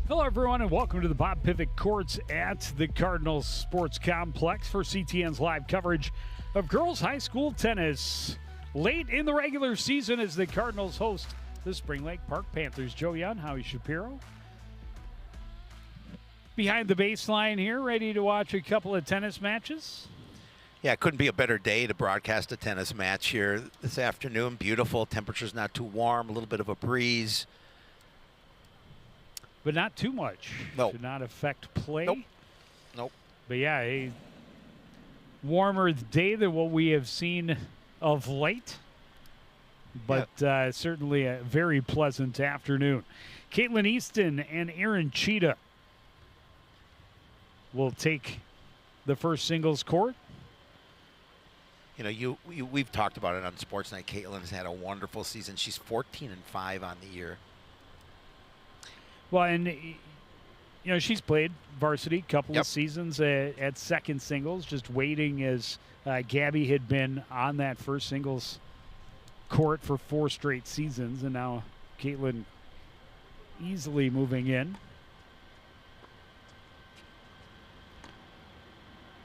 Hello, everyone, and welcome to the Bob Pivot Courts at the Cardinals Sports Complex for CTN's live coverage of girls high school tennis. Late in the regular season as the Cardinals host the Spring Lake Park Panthers. Joe Young, Howie Shapiro. Behind the baseline here, ready to watch a couple of tennis matches. Yeah, it couldn't be a better day to broadcast a tennis match here this afternoon. Beautiful. Temperature's not too warm, a little bit of a breeze. But not too much. No. Should not affect play. Nope. But yeah, a warmer day than what we have seen of late. But certainly a very pleasant afternoon. Caitlin Easton and Aaron Cheetah will take the first singles court. You know, we've talked about it on Sports Night. Caitlin has had a wonderful season. She's 14-5 on the year. Well, and, you know, she's played varsity a couple of seasons at second singles, just waiting as Gabby had been on that first singles court for 4 straight seasons, and now Caitlin easily moving in.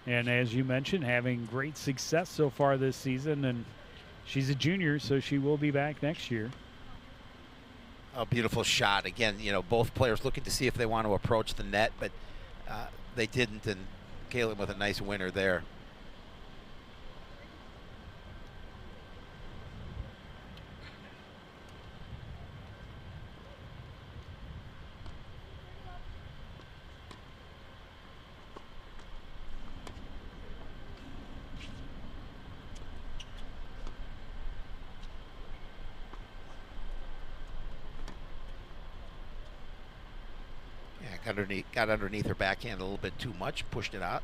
And as you mentioned, having great success so far this season, and she's a junior, so she will be back next year. A beautiful shot. Again, you know, both players looking to see if they want to approach the net, but they didn't, and Caitlin with a nice winner there. Got underneath her backhand a little bit too much, pushed it out.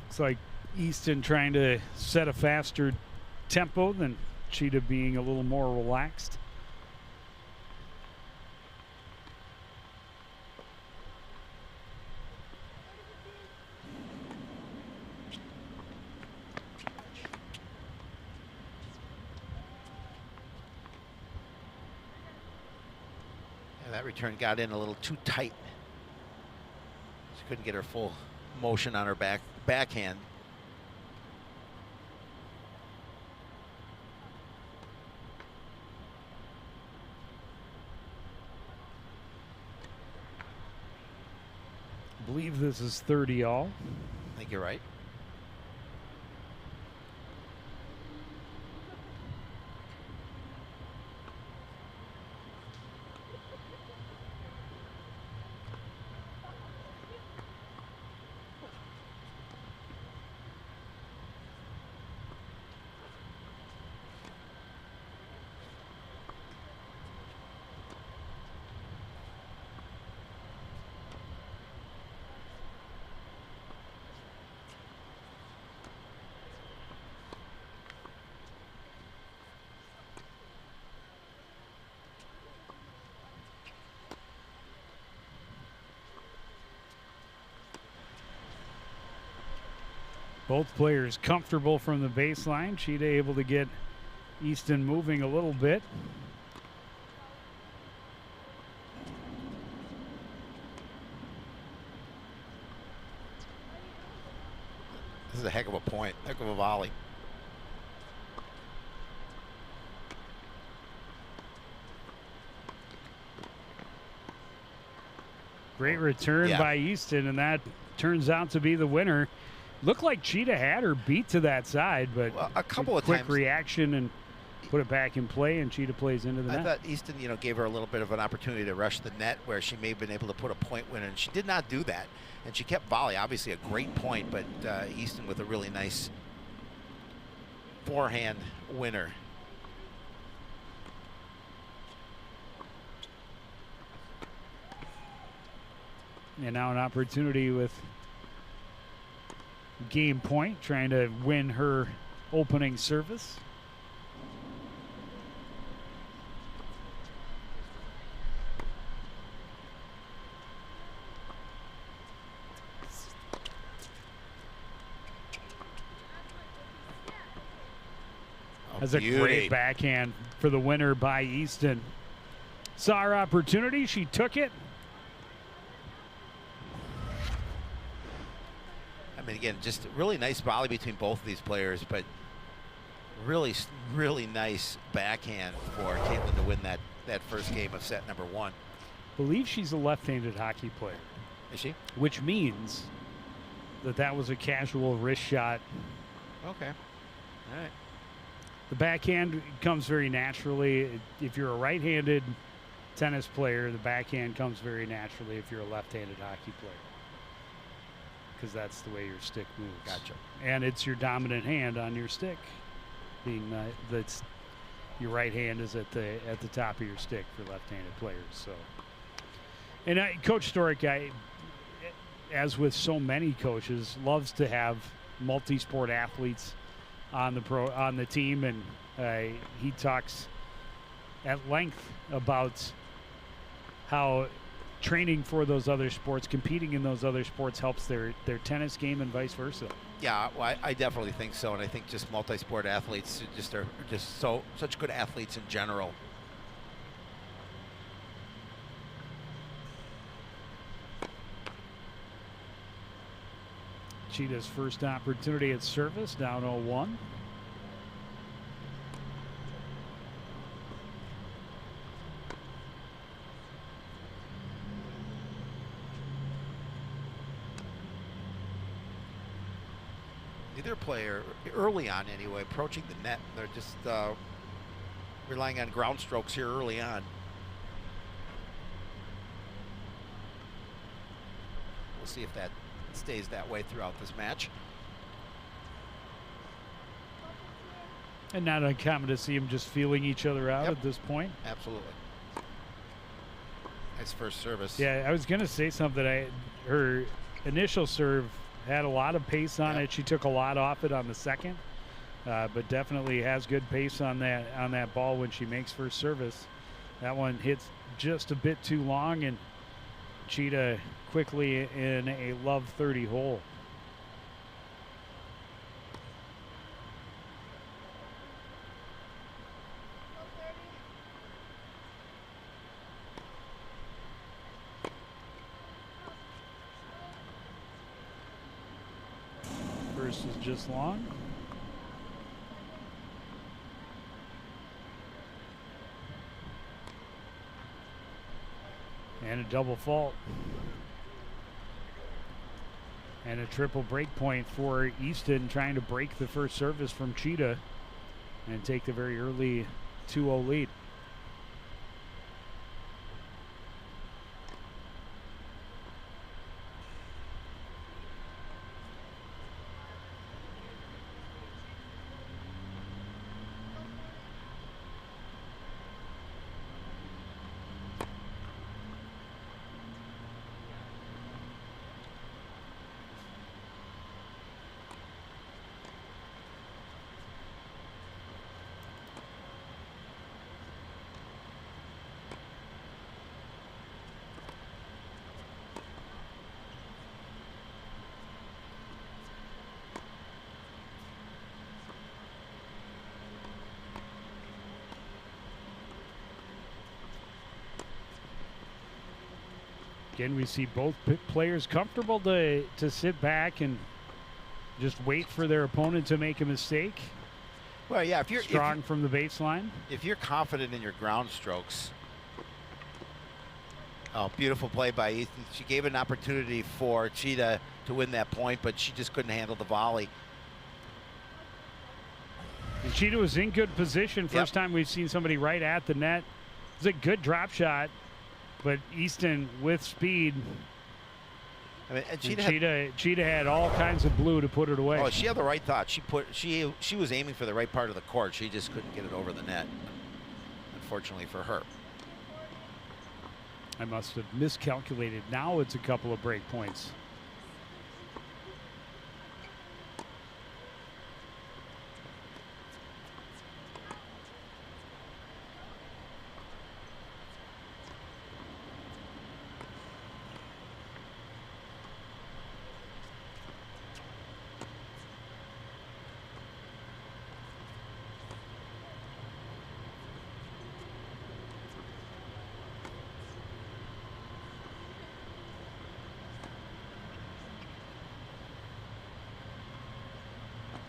It's like Easton trying to set a faster tempo than Cheetah being a little more relaxed. That return got in a little too tight. She couldn't get her full motion on her backhand. I believe this is 30 all. I think you're right. Both players comfortable from the baseline. Cheetah able to get Easton moving a little bit. This is a heck of a point, heck of a volley. Great return by Easton, and that turns out to be the winner. Looked like Cheetah had her beat to that side, but a couple of quick times reaction and put it back in play, and Cheetah plays into the net. I thought Easton, you know, gave her a little bit of an opportunity to rush the net where she may have been able to put a point winner, and she did not do that. And she kept volley, obviously a great point, but Easton with a really nice forehand winner. And now an opportunity with game point, trying to win her opening service. That's a great backhand for the winner by Easton. Saw her opportunity. She took it. I mean, again, just a really nice volley between both of these players, but really, really nice backhand for Caitlin to win that first game of set number 1. Believe she's a left-handed hockey player. Is she? Which means that was a casual wrist shot. Okay. All right. The backhand comes very naturally. If you're a right-handed tennis player, the backhand comes very naturally if you're a left-handed hockey player, because that's the way your stick moves. Gotcha. And it's your dominant hand on your stick. Being that's your right hand is at the top of your stick for left-handed players. So, and Coach Storick, as with so many coaches, loves to have multi-sport athletes on the team, and he talks at length about how training for those other sports, competing in those other sports, helps their tennis game and vice versa. Yeah, well, I definitely think so, and I think just multi-sport athletes are just such good athletes in general. Cheetah's first opportunity at service, down 0-1. Neither player, early on anyway, approaching the net, they're just relying on ground strokes here early on. We'll see if that stays that way throughout this match. And not uncommon to see them just feeling each other out at this point. Absolutely. Nice first service. Yeah, I was going to say something. Her initial serve had a lot of pace on it. She took a lot off it on the second, but definitely has good pace on that ball when she makes first service. That one hits just a bit too long, and Cheetah quickly in a love 30 hole. First is just long. And a double fault. And a triple break point for Easton, trying to break the first service from Cheetah and take the very early 2-0 lead. Again, we see both players comfortable to sit back and just wait for their opponent to make a mistake. Well, yeah, if you're strong from the baseline. If you're confident in your ground strokes. Oh, beautiful play by Ethan. She gave an opportunity for Cheetah to win that point, but she just couldn't handle the volley. And Cheetah was in good position. First time we've seen somebody right at the net. It was a good drop shot, but Easton with speed. I mean, and Cheetah had all kinds of blue to put it away. Oh, she had the right thought. She was aiming for the right part of the court. She just couldn't get it over the net, unfortunately for her. I must have miscalculated. Now it's a couple of break points.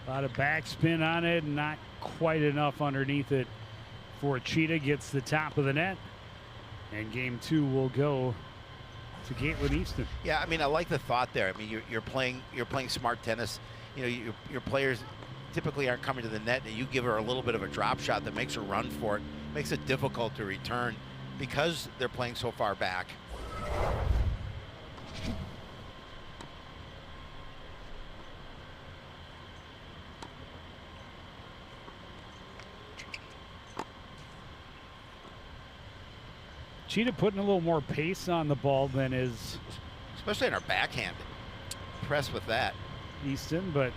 A lot of backspin on it, not quite enough underneath it for Cheetah. Gets the top of the net, and game 2 will go to Caitlin Easton. Yeah, I mean, I like the thought there. I mean, you're playing smart tennis. You know, your players typically aren't coming to the net, and you give her a little bit of a drop shot that makes her run for it, makes it difficult to return because they're playing so far back. Cheetah putting a little more pace on the ball than is, especially in her backhand. Impressed with that. Easton, but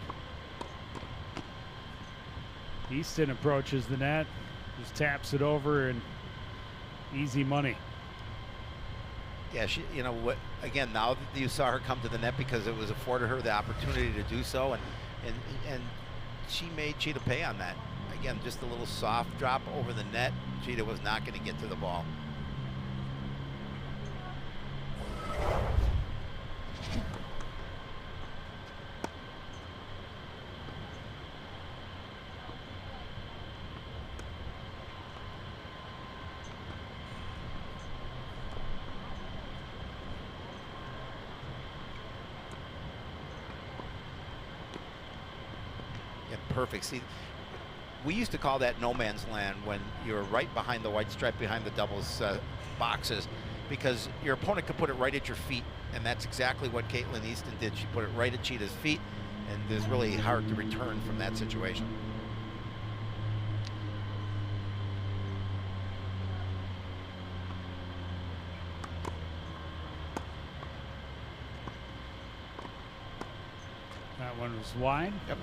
Easton approaches the net, just taps it over, and easy money. Yeah, she, you know what? Again, now that you saw her come to the net because it was afforded her the opportunity to do so, and she made Cheetah pay on that. Again, just a little soft drop over the net. Cheetah was not going to get to the ball. Perfect. See, we used to call that no man's land when you're right behind the white stripe, behind the doubles boxes, because your opponent could put it right at your feet, and that's exactly what Caitlin Easton did. She put it right at Cheetah's feet, and it was really hard to return from that situation. That one was wide. Yep.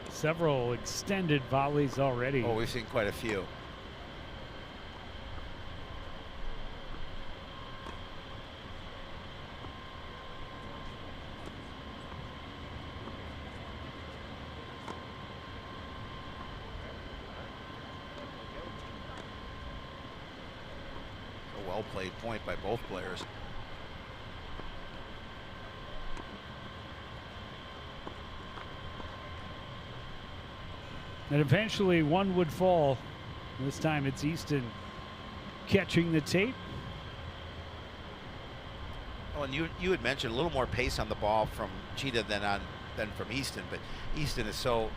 Several extended volleys already. Oh, we've seen quite a few. A well-played point by both players. And eventually one would fall. This time it's Easton catching the tape. Oh, and you had mentioned a little more pace on the ball from Cheetah than from Easton, but Easton is so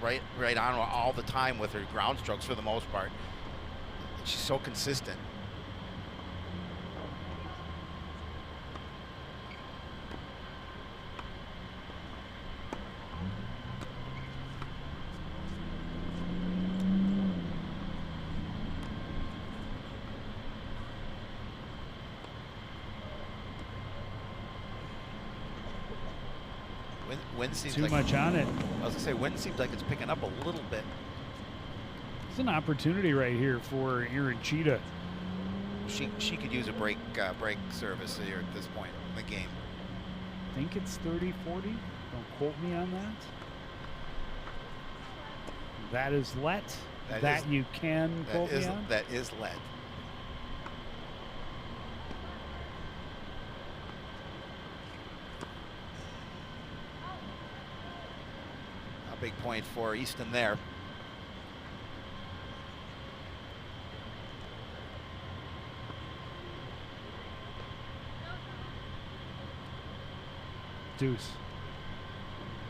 right on all the time with her ground strokes for the most part. She's so consistent. Wind seems too like much on it. I was gonna say wind seems like it's picking up a little bit. It's an opportunity right here for Erin Cheetah. She could use a break service here at this point in the game. I think it's 30-40. Don't quote me on that. That is let. That you can quote me on. That is let. A big point for Easton there. Deuce.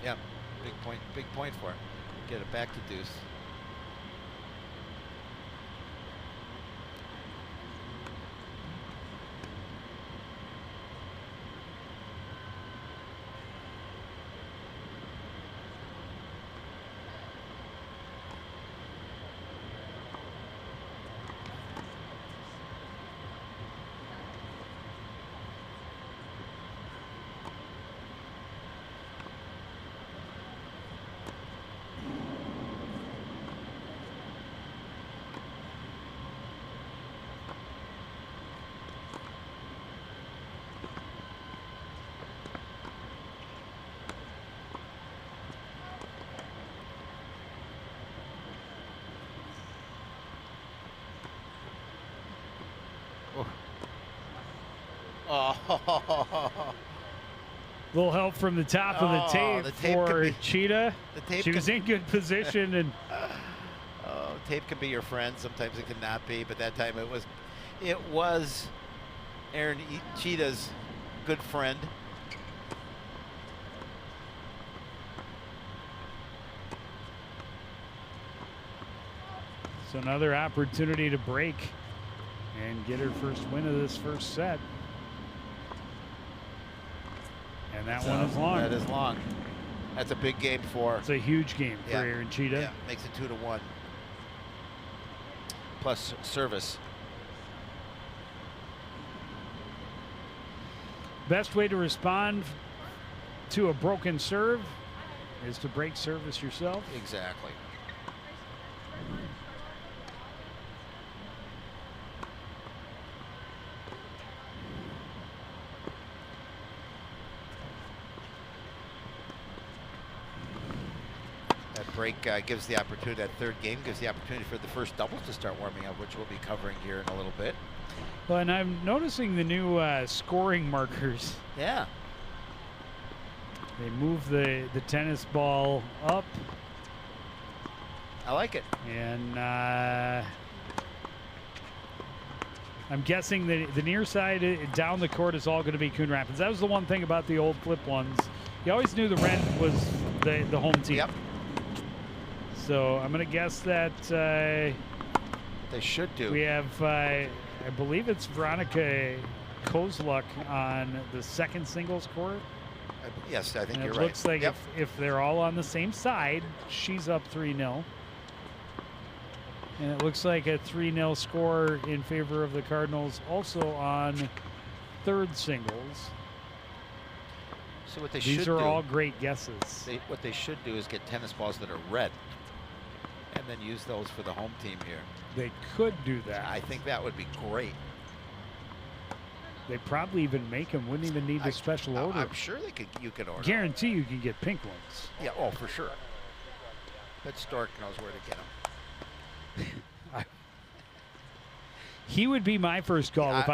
Yeah, big point for it. Get it back to deuce. Oh, Little help from the top of the tape, the tape for Cheetah. the tape She was in good position, and tape can be your friend. Sometimes it cannot be, but that time it was Aaron Cheetah's good friend. so another opportunity to break and get her first win of this first set. And that one is long. That is long. That's a big game for. It's a huge game for Aaron Cheetah. Yeah, makes it 2-1. Plus service. Best way to respond to a broken serve is to break service yourself. Exactly. Break gives the opportunity, that third game gives the opportunity for the first doubles to start warming up, which we'll be covering here in a little bit. Well, and I'm noticing the new scoring markers. Yeah. They move the tennis ball up. I like it. And I'm guessing that the near side down the court is all going to be Coon Rapids. That was the one thing about the old flip ones. You always knew the red was the home team. Yep. So I'm going to guess that they should do. We have, I believe it's Veronica Kozluk on the second singles court. Yes, I think you're right. It looks like if they're all on the same side, she's up 3-0. And it looks like a 3-0 score in favor of the Cardinals also on third singles. So what they These are all great guesses. What they should do is get tennis balls that are red and then use those for the home team here. They could do that. I think that would be great. They probably even make them. Wouldn't even need a special order. I'm sure you could order. Guarantee you can get pink ones. Yeah, oh, for sure. That Stork knows where to get them. He would be my first call if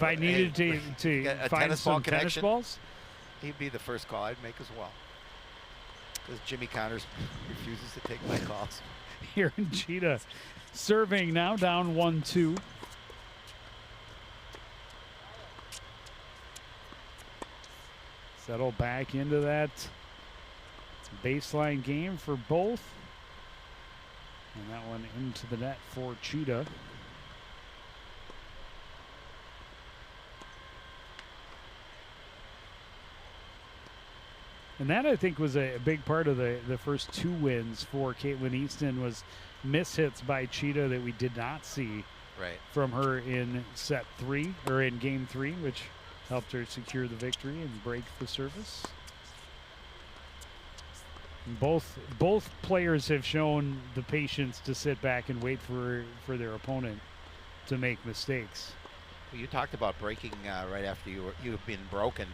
I needed to find some tennis balls. He'd be the first call I'd make as well. Because Jimmy Connors refuses to take my calls. Here in Cheetah serving now, down 1-2. Settle back into that baseline game for both. And that one into the net for Cheetah. And that, I think, was a big part of the first two wins for Caitlin Easton, was mishits by Cheetah that we did not see from her in set 3, or in game 3, which helped her secure the victory and break the service. And both players have shown the patience to sit back and wait for their opponent to make mistakes. Well, you talked about breaking right after you've been broken.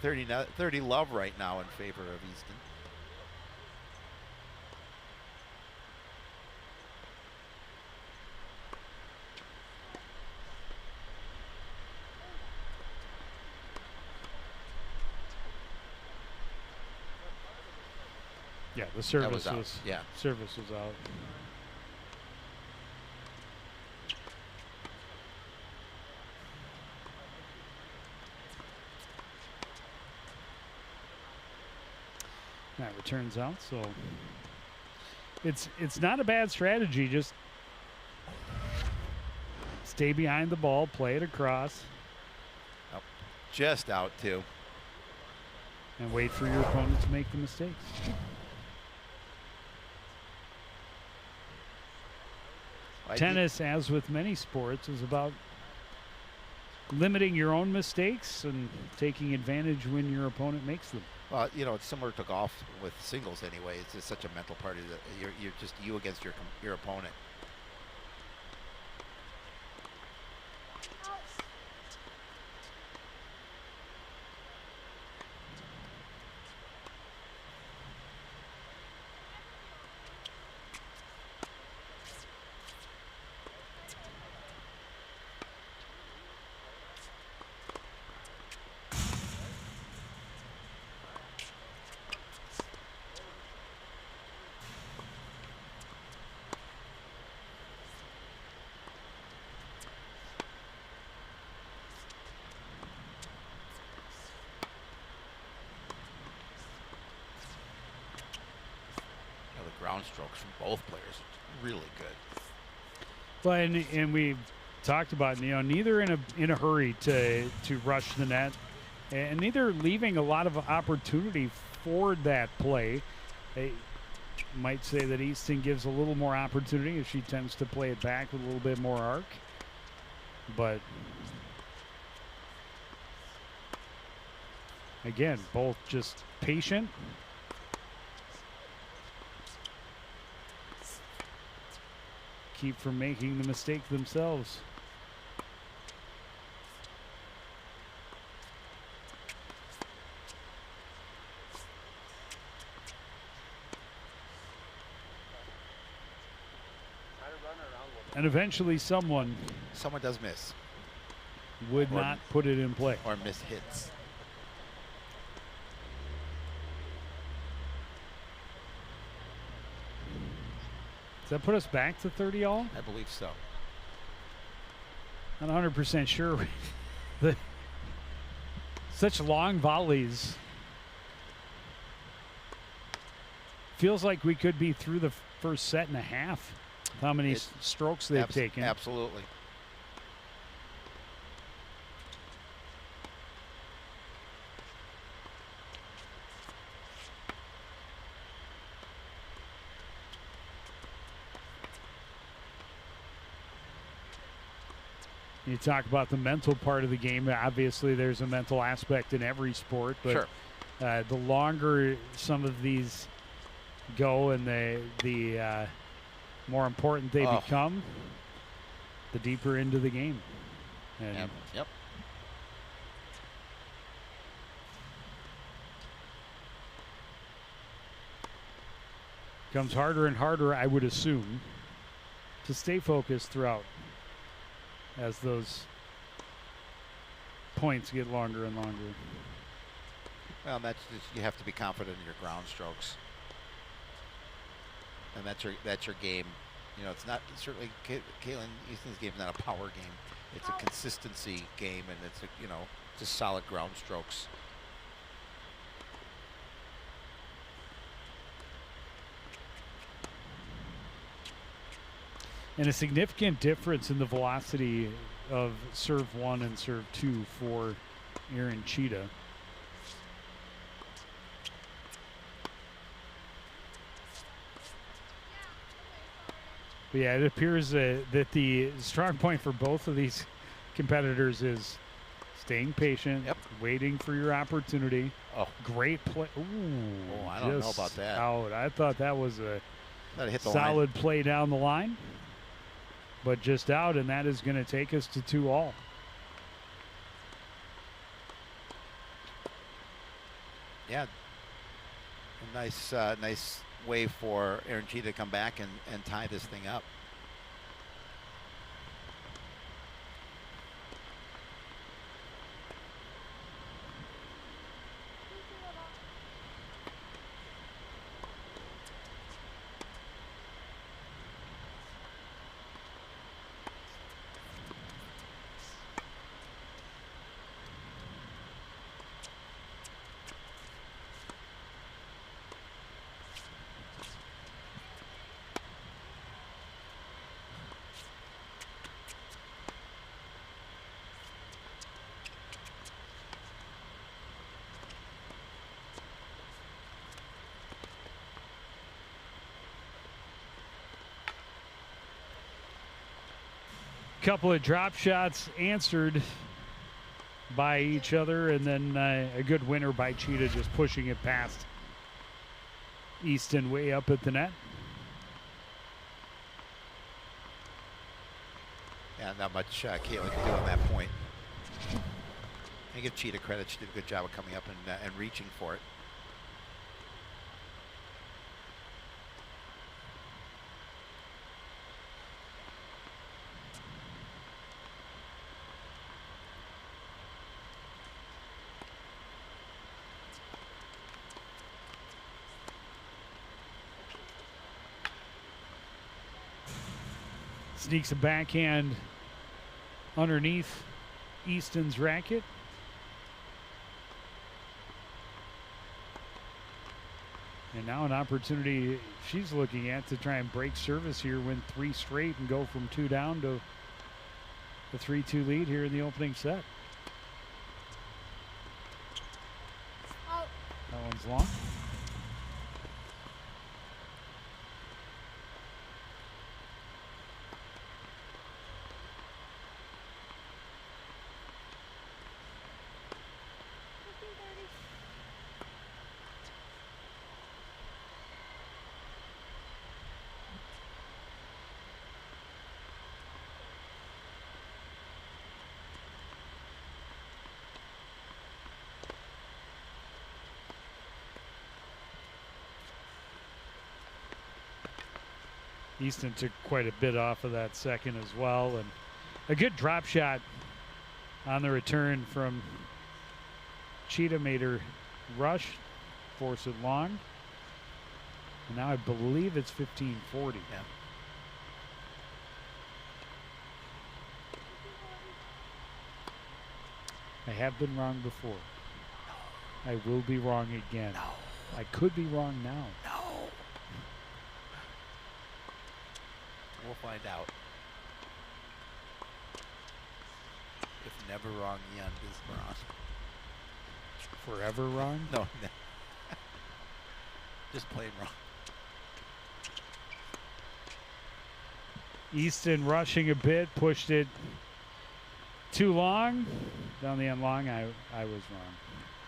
30 love right now in favor of Easton. Yeah, the service was out. Service was out. That returns out, so it's not a bad strategy. Just stay behind the ball, play it across. Oh, just out too. And wait for your opponent to make the mistakes. Tennis, as with many sports, is about limiting your own mistakes and taking advantage when your opponent makes them. Well, you know, it's similar to golf with singles anyway. It's just such a mental part of it. You're just you against your opponent. ground strokes from both players. It's really good. Well, and we talked about, neither in a hurry to rush the net, and neither leaving a lot of opportunity for that play. I might say that Easton gives a little more opportunity if she tends to play it back with a little bit more arc, but again, both just patient. Keep from making the mistake themselves. And eventually someone does miss. Would not put it in play. Or miss hits. Does that put us back to 30 all? I believe so. Not 100% sure. Such long volleys. Feels like we could be through the first set and a half. How many strokes they've taken. Absolutely. You talk about the mental part of the game. Obviously, there's a mental aspect in every sport, but sure. The longer some of these go and the more important they become, the deeper into the game. And yep. Becomes harder and harder, I would assume, to stay focused throughout as those points get longer and longer. Well, that's just, you have to be confident in your ground strokes, and that's your game. It's not certainly Caitlin Easton's game is not a power game. It's a consistency game, and it's just solid ground strokes. And a significant difference in the velocity of serve 1 and serve 2 for Erin Cheetah. But yeah, it appears that the strong point for both of these competitors is staying patient, waiting for your opportunity. Oh, great play. Ooh, I don't know about that. Out. I thought that was a hit the solid line. Play down the line, but just out, and that is going to take us to 2 all. Yeah, a nice way for Erin Cheetah to come back and tie this thing up. Couple of drop shots answered by each other, and then a good winner by Cheetah, just pushing it past Easton way up at the net. Yeah, not much Caitlin could do on that point. I give Cheetah credit. She did a good job of coming up and reaching for it. Sneaks a backhand underneath Easton's racket. And now an opportunity she's looking at to try and break service here, win 3 straight, and go from 2 down to the 3-2 lead here in the opening set. That one's long. Easton took quite a bit off of that second as well, and a good drop shot on the return from Cheetah made her rush, force it long, and now I believe it's 15-40. Yeah. I have been wrong before. I will be wrong again. No. I could be wrong now. No. We'll find out. If never wrong, Yun is wrong. Forever wrong? No. Just plain wrong. Easton rushing a bit, pushed it too long. Down the end long, I was wrong.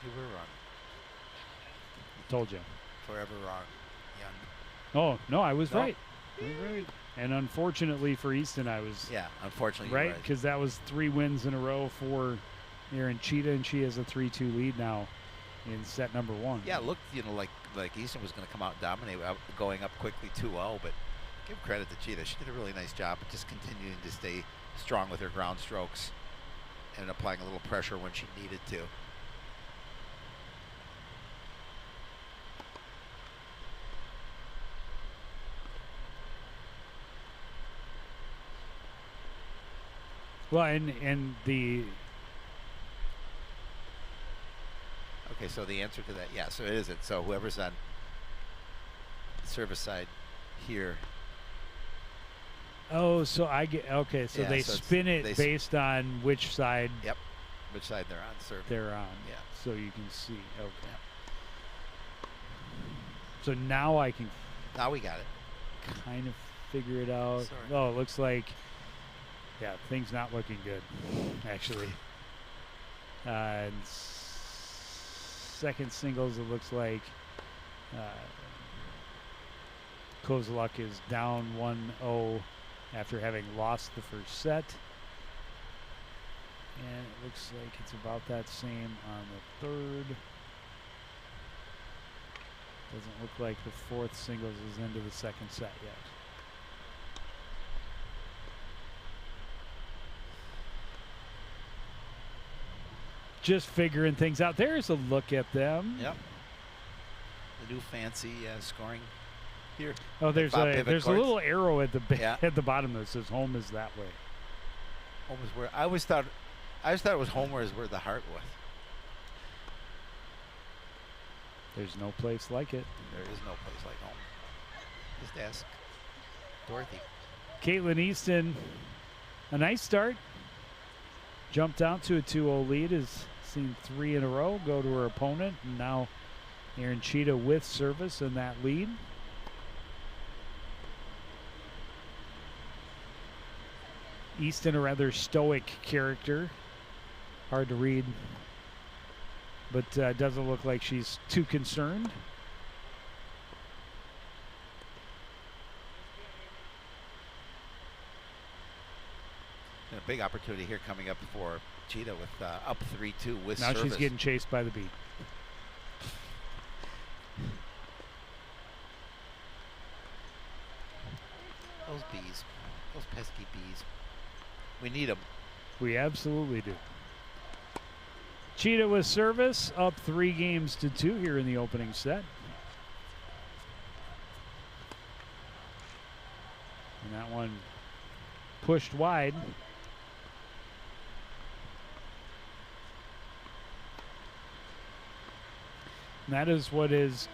You were wrong. Told you. Forever wrong, Yun. Oh, no, I was No. right. I was right. And unfortunately for Easton, I was Yeah, unfortunately, right, you're right. because that was 3 wins in a row for Erin Cheetah, and she has a 3-2 lead now in set number 1. Yeah, it looked, like Easton was going to come out and dominate, going up quickly 2-0, but give credit to Cheetah. She did a really nice job of just continuing to stay strong with her ground strokes and applying a little pressure when she needed to. Well, and the Okay, so the answer to that, yeah, so it isn't. So whoever's on the service side here. oh, so I get okay. So Yeah, they so spin it they based on which side Yep. Which side they're on, service. they're on. Yeah. So you can see. Okay. Yeah. So now I can Now we got it. kind of figure it out. Sorry. Oh, it looks like, yeah, things not looking good, actually. And second singles, it looks like Kozluk is down 1-0 after having lost the first set. And it looks like it's about that same on the third. Doesn't look like the fourth singles is into the second set yet. Just figuring things out. There's a look at them. Yep. The new fancy scoring here. Oh, there's Bob a Pivot there's a courts. little arrow at the Yeah. at the bottom that says home is that way. Home is where I always thought it was home is where the heart was. There's no place like it. There is no place like home. Just ask Dorothy. Caitlin Easton, a nice start. Jumped out to a 2-0 lead. Has seen 3 in a row go to her opponent. And now Erin Cheetah with service in that lead. Easton, a rather stoic character. Hard to read. But doesn't look like she's too concerned. And a big opportunity here coming up for Cheetah with up 3-2 with Now service. she's getting chased by the beat. Those bees. Those pesky bees. We need them. We absolutely do. Cheetah with service, up 3-2 here in the opening set. And that one pushed wide. And that is what is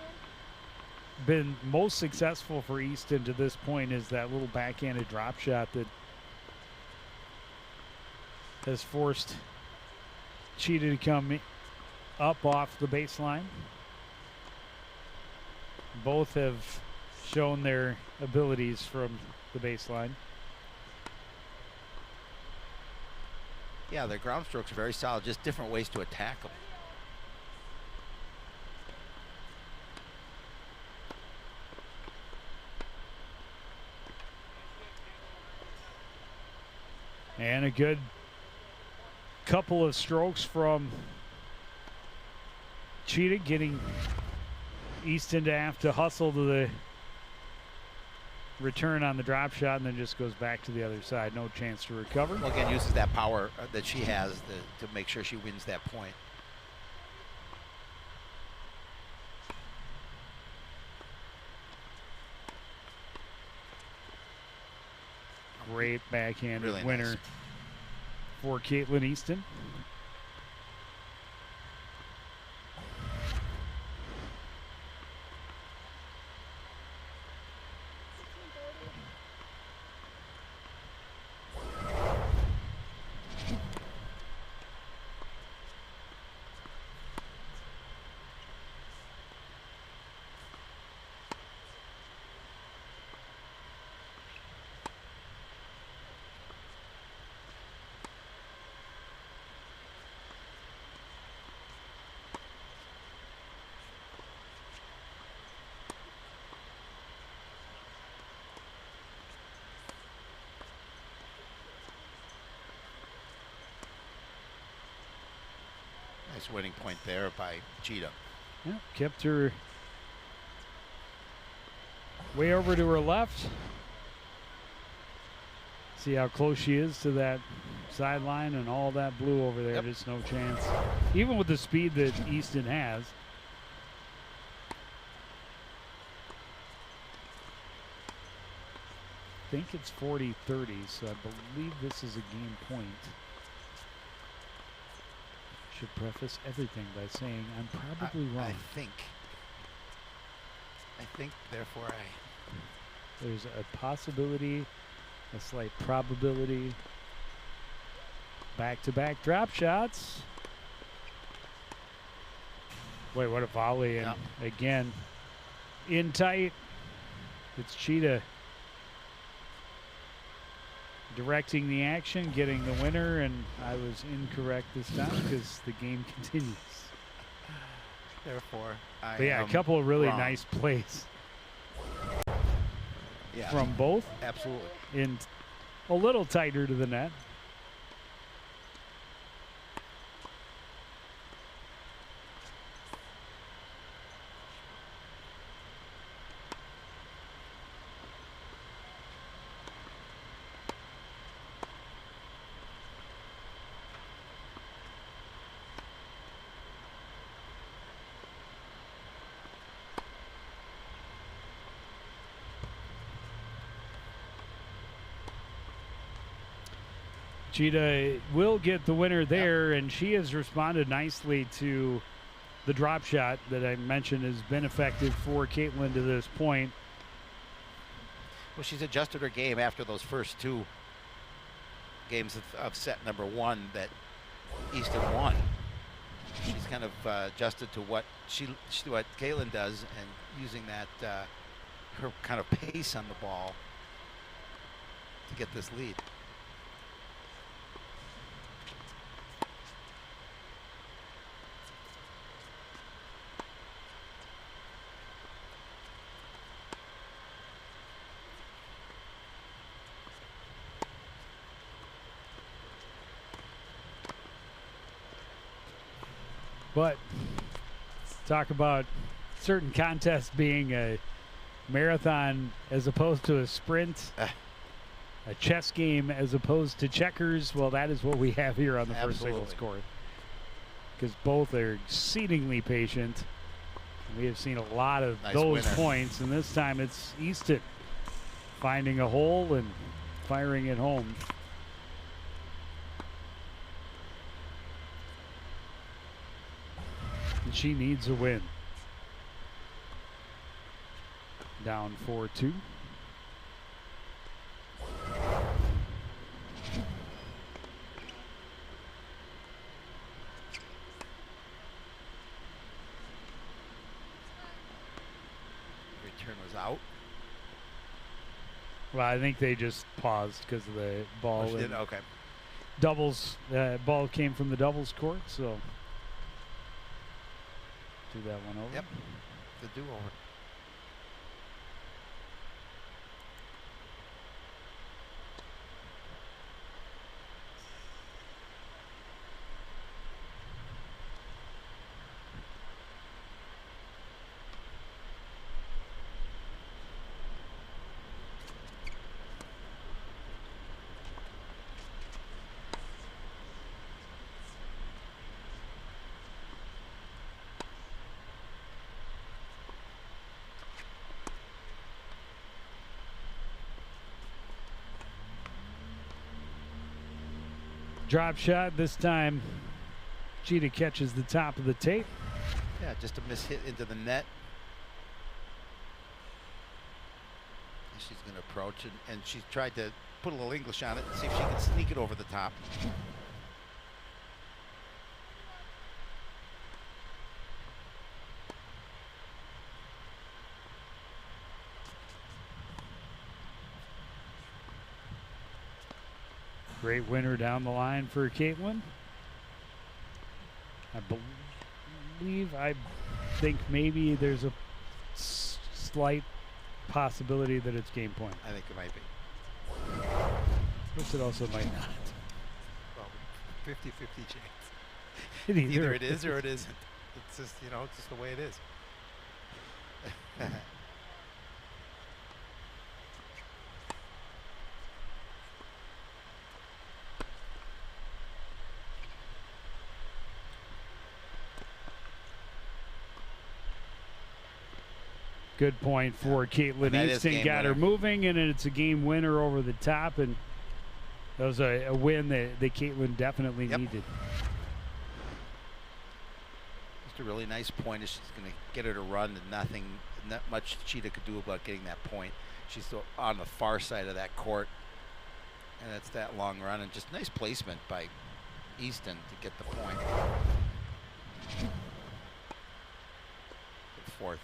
been most successful for Easton to this point is that little backhanded drop shot that has forced Cheetah to come up off the baseline. Both have shown their abilities from the baseline. Yeah, their ground strokes are very solid, just different ways to attack them. And a good couple of strokes from Cheetah, getting Easton to have to hustle to the return on the drop shot, and then just goes back to the other side. No chance to recover. Well, again, uses that power that she has to make sure she wins that point. Great backhand Really winner nice for Caitlin Easton. Nice winning point there by Cheetah. Yeah, kept her way over to her left. See how close she is to that sideline, and all that blue over there. Yep. Just no chance. Even with the speed that Easton has. I think it's 40-30, so I believe this is a game point. Should preface everything by saying I'm probably wrong. I think, therefore, There's a possibility, a slight probability. Back-to-back drop shots. Wait, what a volley. And again, in tight. It's Cheetah directing the action, getting the winner, and I was incorrect this time because the game continues. Therefore, But yeah, a couple of really wrong. nice plays Yeah, from both. absolutely. And a little tighter to the net. Cheetah will get the winner there, and she has responded nicely to the drop shot that I mentioned has been effective for Caitlin to this point. Well, she's adjusted her game after those first two games of set number one that Easton won. She's kind of adjusted to what what Caitlin does, and using that her kind of pace on the ball to get this lead. But talk about certain contests being a marathon as opposed to a sprint, a chess game as opposed to checkers. Well, that is what we have here on the first singles court, because both are exceedingly patient. We have seen a lot of those points, and this time it's Easton finding a hole and firing it home. And she needs a win. Down 4-2. Return was out. Well, I think they just paused because of the ball. Oh, she did? Okay. Doubles. Ball came from the doubles court, so do that one over. Yep. The do-over. Drop shot this time. Cheetah catches the top of the tape. Yeah, just a miss hit into the net. And she's going to approach, and she tried to put a little English on it and see if she can sneak it over the top. Great winner down the line for Caitlin. I think maybe there's a slight possibility that it's game point. I think it might be. Which it also might not. Well, 50-50 chance. Either it is or it isn't. It's just, you know, it's just the way it is. Good point for Caitlin Easton. Got her moving, and it's a game winner over the top, and that was a win that Caitlin definitely needed. Just a really nice point. She's going to get her to run, and not much Cheetah could do about getting that point. She's still on the far side of that court, and that's that long run, and just nice placement by Easton to get the point. 4-3.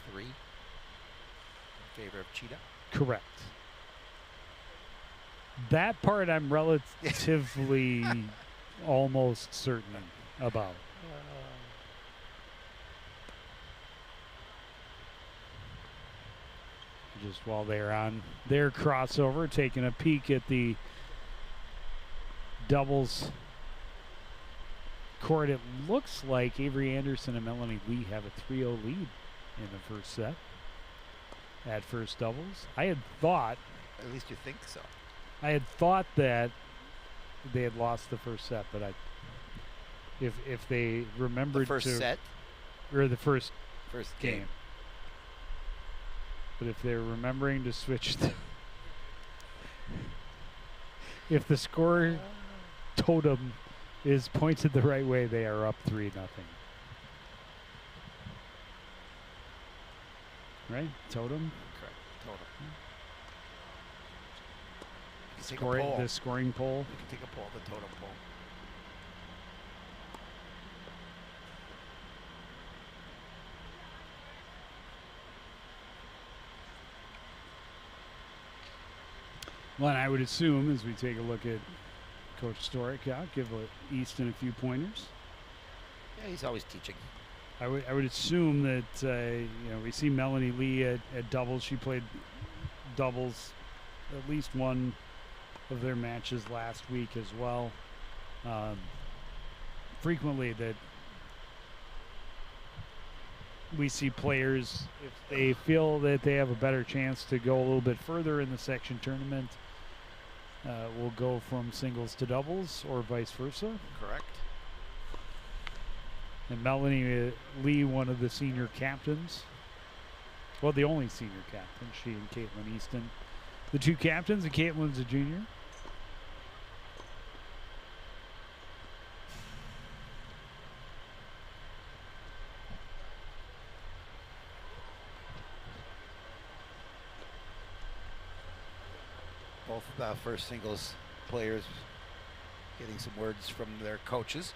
Favor of Cheetah. Correct. That part I'm relatively almost certain about. Just while they're on their crossover, taking a peek at the doubles court, it looks like Avery Anderson and Melanie Lee have a 3-0 lead in the first set. At first doubles. I had thought, at least you think so. I had thought that they had lost the first set, but if they remembered the first set or the first game. But if they're remembering to switch if the score totem is pointed the right way, they are up 3-0. Right? Totem? Correct. Totem. The scoring pole. You can take a poll, the totem pole. Well, and I would assume as we take a look at Coach Storick, I'll give Easton a few pointers. Yeah, he's always teaching. I would assume that we see Melanie Lee at doubles. She played doubles at least one of their matches last week as well. Frequently that we see players, if they feel that they have a better chance to go a little bit further in the section tournament, will go from singles to doubles or vice versa. Correct. And Melanie Lee, one of the senior captains. Well, the only senior captain, she and Caitlin Easton. The two captains, and Caitlin's a junior. both first singles players getting some words from their coaches,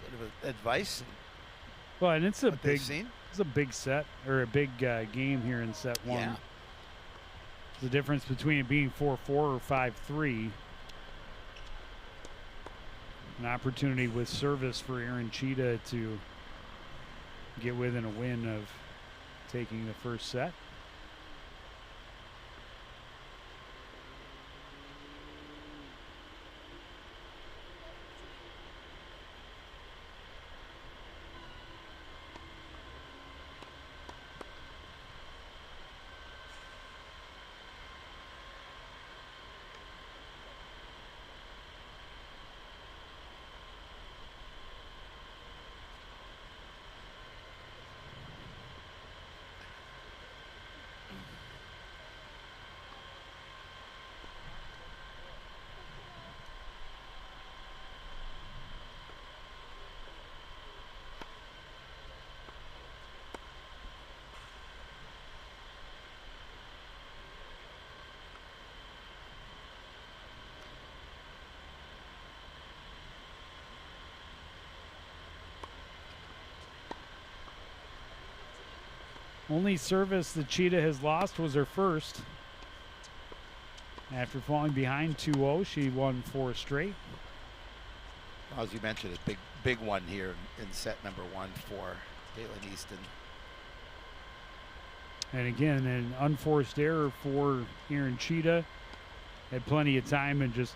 a bit of advice. Well, and it's a What they've seen. it's a big set, or a big game here in set one. Yeah. The difference between it being 4-4 or 5-3. An opportunity with service for Aaron Cheetah to get within a win of taking the first set. Only service that Cheetah has lost was her first. After falling behind 2-0, she won 4 straight. As you mentioned, a big one here in set number 1 for Caitlin Easton. And again, an unforced error for Aaron Cheetah. Had plenty of time and just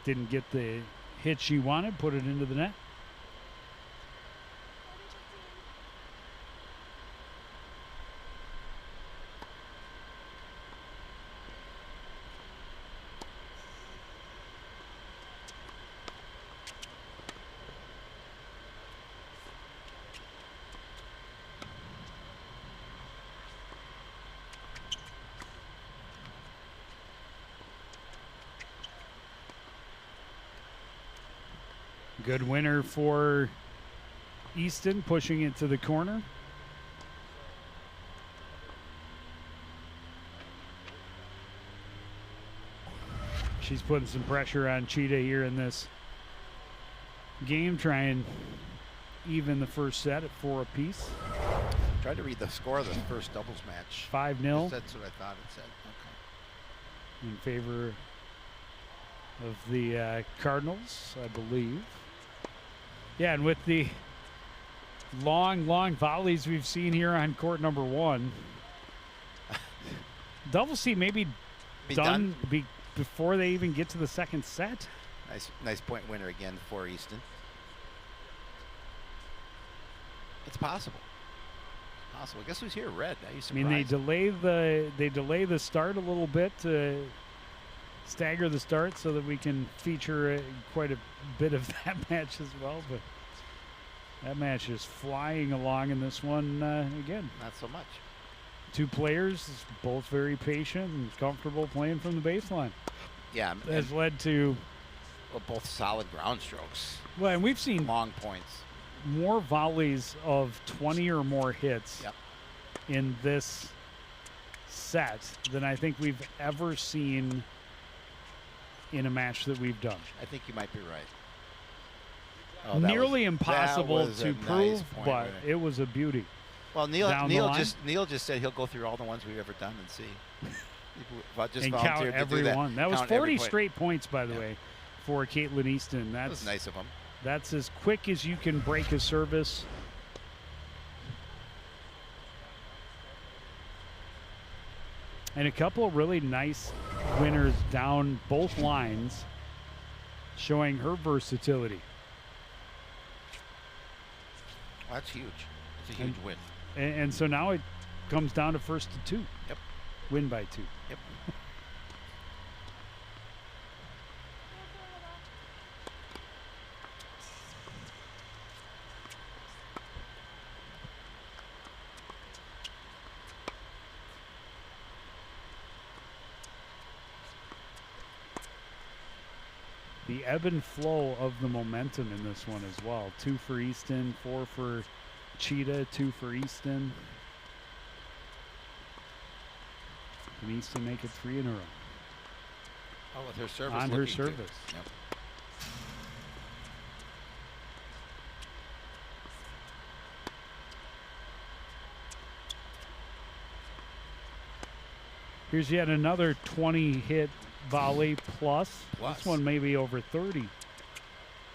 didn't get the hit she wanted, put it into the net. Good winner for Easton, pushing it to the corner. She's putting some pressure on Cheetah here in this game, trying even the first set at 4 apiece. Tried to read the score of the first doubles match. 5-0. That's what I thought it said. Okay. In favor of the Cardinals, I believe. Yeah, and with the long volleys we've seen here on court number 1, double C maybe done before they even get to the second set. Nice point winner again for Easton. It's possible. Guess who's here? Red. Are you surprised? I mean, they delay the start a little bit to stagger the start so that we can feature quite a bit of that match as well. But that match is flying along in this one again. Not so much. 2 players, both very patient and comfortable playing from the baseline. Yeah, has led to both solid ground strokes. Well, and we've seen long points, more volleys of 20 or more hits in this set than I think we've ever seen in a match that we've done. I think you might be right. Oh, nearly impossible to prove, but it was a beauty. Well, Neil just said he'll go through all the ones we've ever done and see. Just and count every one. That was 40 straight points, by the way, for Caitlin Easton. That was nice of him. That's as quick as you can break a service. And a couple of really nice winners down both lines, showing her versatility. Well, that's huge. It's a huge win. And so now it comes down to first to 2. Yep. Win by 2. Yep. The ebb and flow of the momentum in this one as well. 2 for Easton, 4 for Cheetah, 2 for Easton. Can Easton make it 3 in a row? Oh, with her service. On her service. Yep. Here's yet another 20-hit volley plus. This one may be over 30.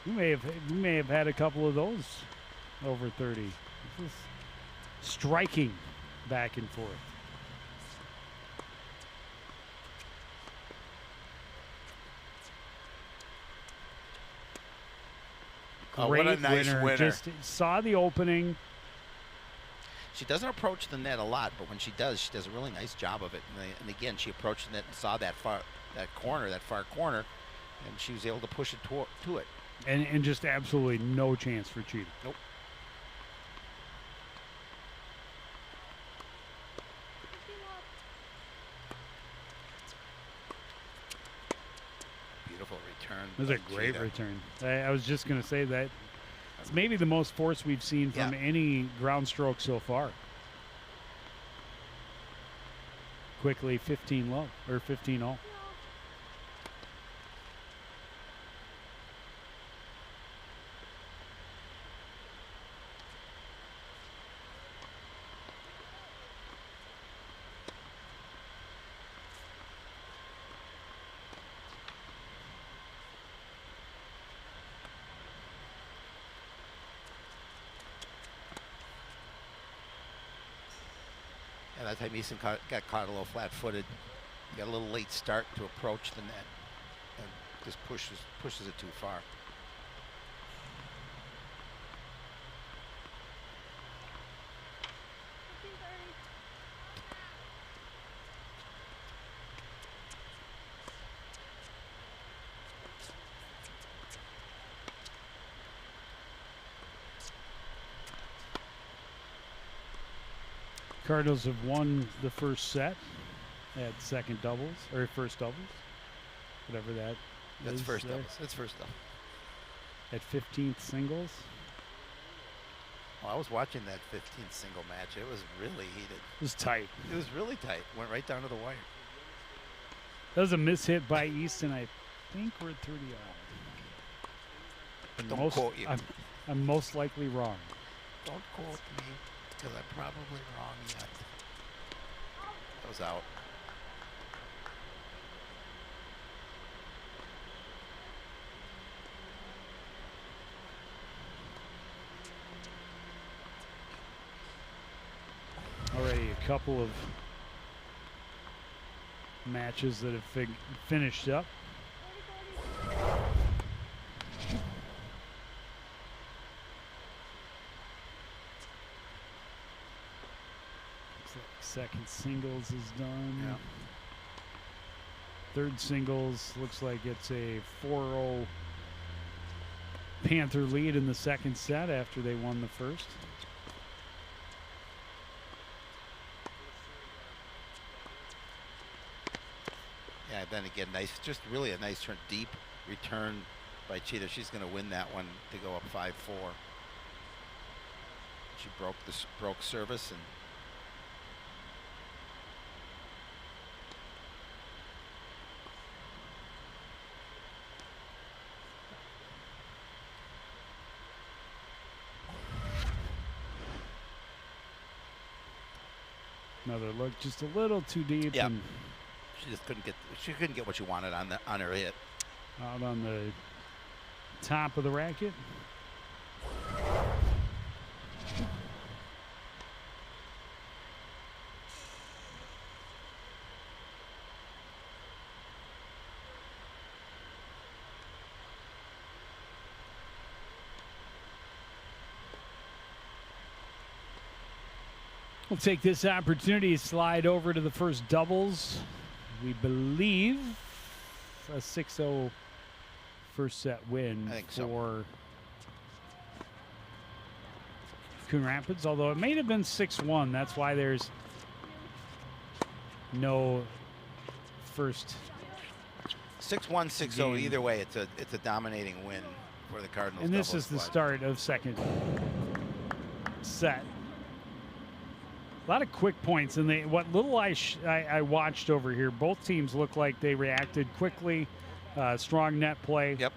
We may have had a couple of those over 30. This is striking back and forth. Great what a nice winner. Just saw the opening. She doesn't approach the net a lot, but when she does a really nice job of it. And again, she approached the net and saw that far corner, and she was able to push it to it. And just absolutely no chance for cheating. Nope. Beautiful return. It was a great return. I was just going to say that it's maybe the most force we've seen from any ground stroke so far. Quickly 15 low or 15 all. And that time Easton got caught a little flat-footed. Got a little late start to approach the net, and just pushes it too far. Cardinals have won the first set at second doubles, or first doubles, whatever that That's is first there. doubles. That's first doubles. At 15th singles. Well, I was watching that 15th single match. It was really heated. It was tight. It was really tight. Went right down to the wire. That was a mishit by Easton. I think we're 30 all. But don't quote you. I'm most likely wrong. Don't quote me, because I'm probably wrong yet. That was out. Already a couple of matches that have finished up. Looks like second singles is done. Yeah. Third singles looks like it's a 4-0 Panther lead in the second set after they won the first. Yeah, then again, nice, just really a nice turn, deep return by Cheetah. She's going to win that one to go up 5-4. She broke service and another look, just a little too deep. Yep. And she just couldn't get what she wanted on her hit. out on the top of the racket. We'll take this opportunity to slide over to the first doubles. We believe a 6-0 first set win I think for so. Coon Rapids, although it may have been 6-1. That's why there's no first 6-1, 6-0. Either way, it's a dominating win for the Cardinals. And this is the start of second set. A lot of quick points, and what little I watched over here, both teams looked like they reacted quickly. Strong net play. Yep.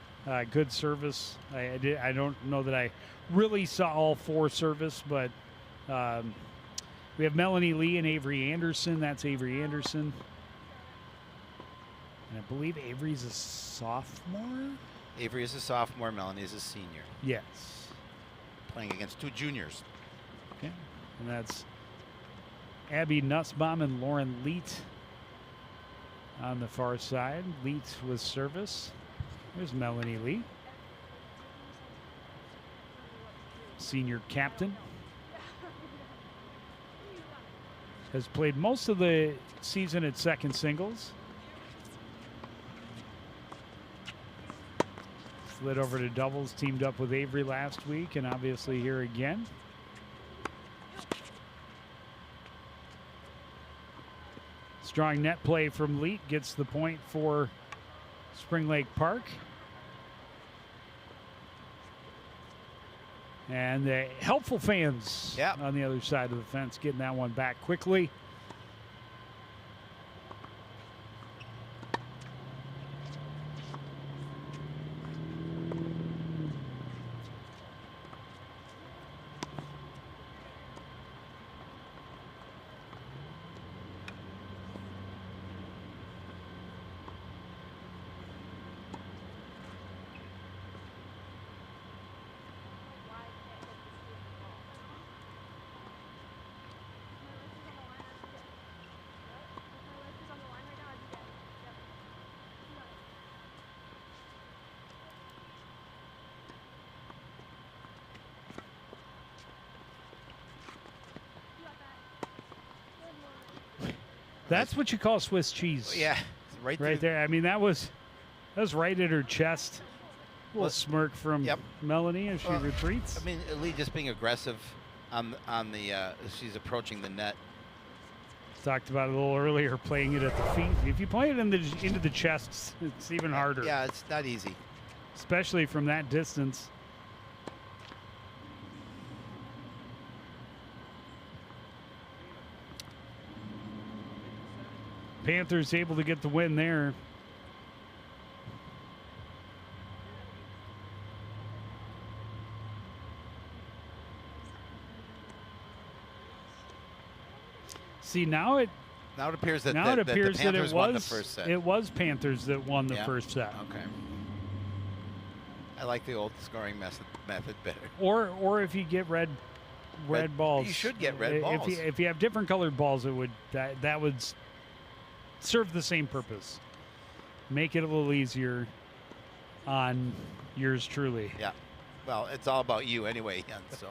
Good service. I don't know that I really saw all four service, but we have Melanie Lee and Avery Anderson. That's Avery Anderson. And I believe Avery's a sophomore? Avery is a sophomore. Melanie is a senior. Yes. Playing against two juniors. Okay. And that's Abby Nussbaum and Lauren Leet on the far side. Leet with service. There's Melanie Lee, senior captain. Has played most of the season at second singles. Slid over to doubles, teamed up with Avery last week, and obviously here again. Strong net play from Leet gets the point for Spring Lake Park. And the helpful fans on the other side of the fence getting that one back quickly. That's what you call Swiss cheese. Yeah, right there. I mean, that was right at her chest. A little smirk from Melanie as she retreats. I mean, Lee just being aggressive on the she's approaching the net. Talked about it a little earlier, playing it at the feet. If you play it into the chest, it's even harder. Yeah, it's not easy, especially from that distance. Panthers able to get the win there. See, now it appears that the Panthers won the first set. It was Panthers that won the first set. Okay. I like the old scoring method better. Or if you get red balls, you should get red balls. If you have different colored balls, that would serve the same purpose. Make it a little easier on yours truly. Yeah. Well, it's all about you anyway, Jen, so.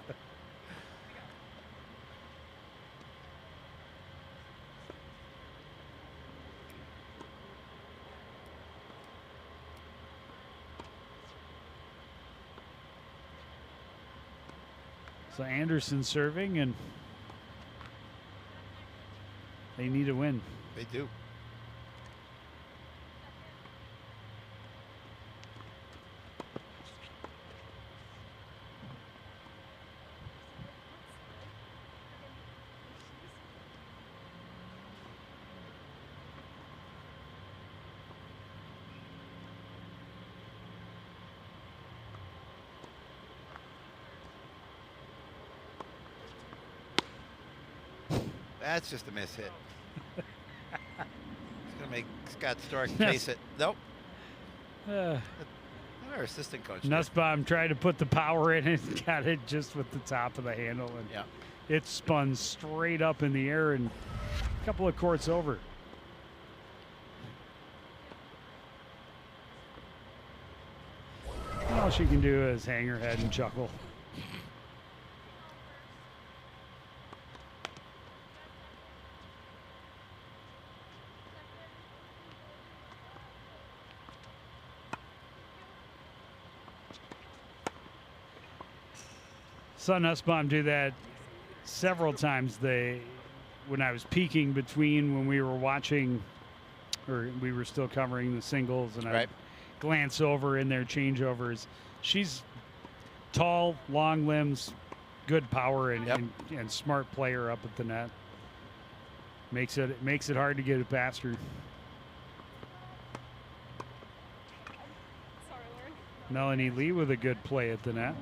So Anderson serving, and they need a win. They do. That's just a miss hit. It's going to make Scott Stork chase it. Nope. Our assistant coach. Nussbaum tried to put the power in and got it just with the top of the handle. And it spun straight up in the air and a couple of courts over. All she can do is hang her head and chuckle. Saw Nussbaum do that several times. When I was peeking between when we were watching, or we were still covering the singles, and I glance over in their changeovers. She's tall, long limbs, good power, and smart player up at the net. Makes it hard to get it past her. Sorry, Lauren. Melanie Lee with a good play at the net.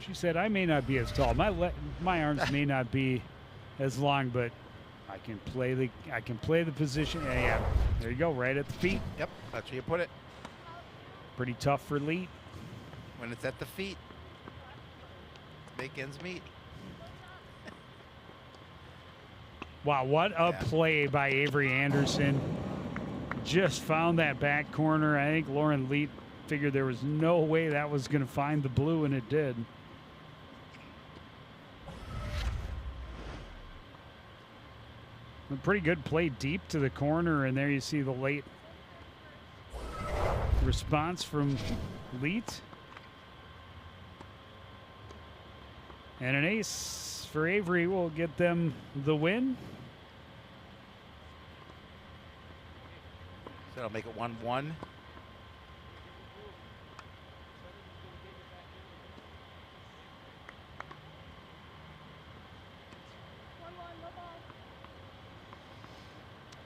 She said, "I may not be as tall. My arms may not be as long, but I can play the position." And yeah, there you go, right at the feet. Yep, that's where you put it. Pretty tough for Leet. When it's at the feet, make ends meet. Wow, what a play by Avery Anderson. Just found that back corner. I think Lauren Leet figured there was no way that was going to find the blue, and it did. A pretty good play deep to the corner, and there you see the late response from Leet. And an ace for Avery will get them the win. So that'll make it 1-1.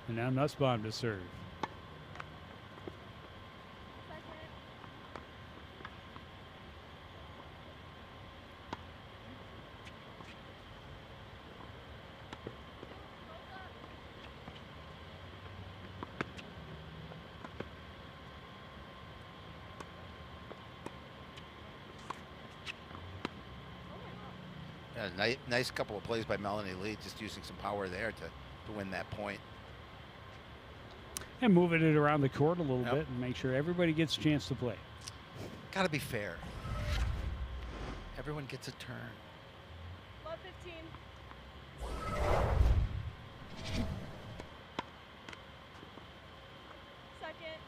And now Nussbaum to serve. Yeah, nice couple of plays by Melanie Lee, just using some power there to win that point. And moving it around the court a little bit and make sure everybody gets a chance to play. Got to be fair. Everyone gets a turn. Love 15. Second.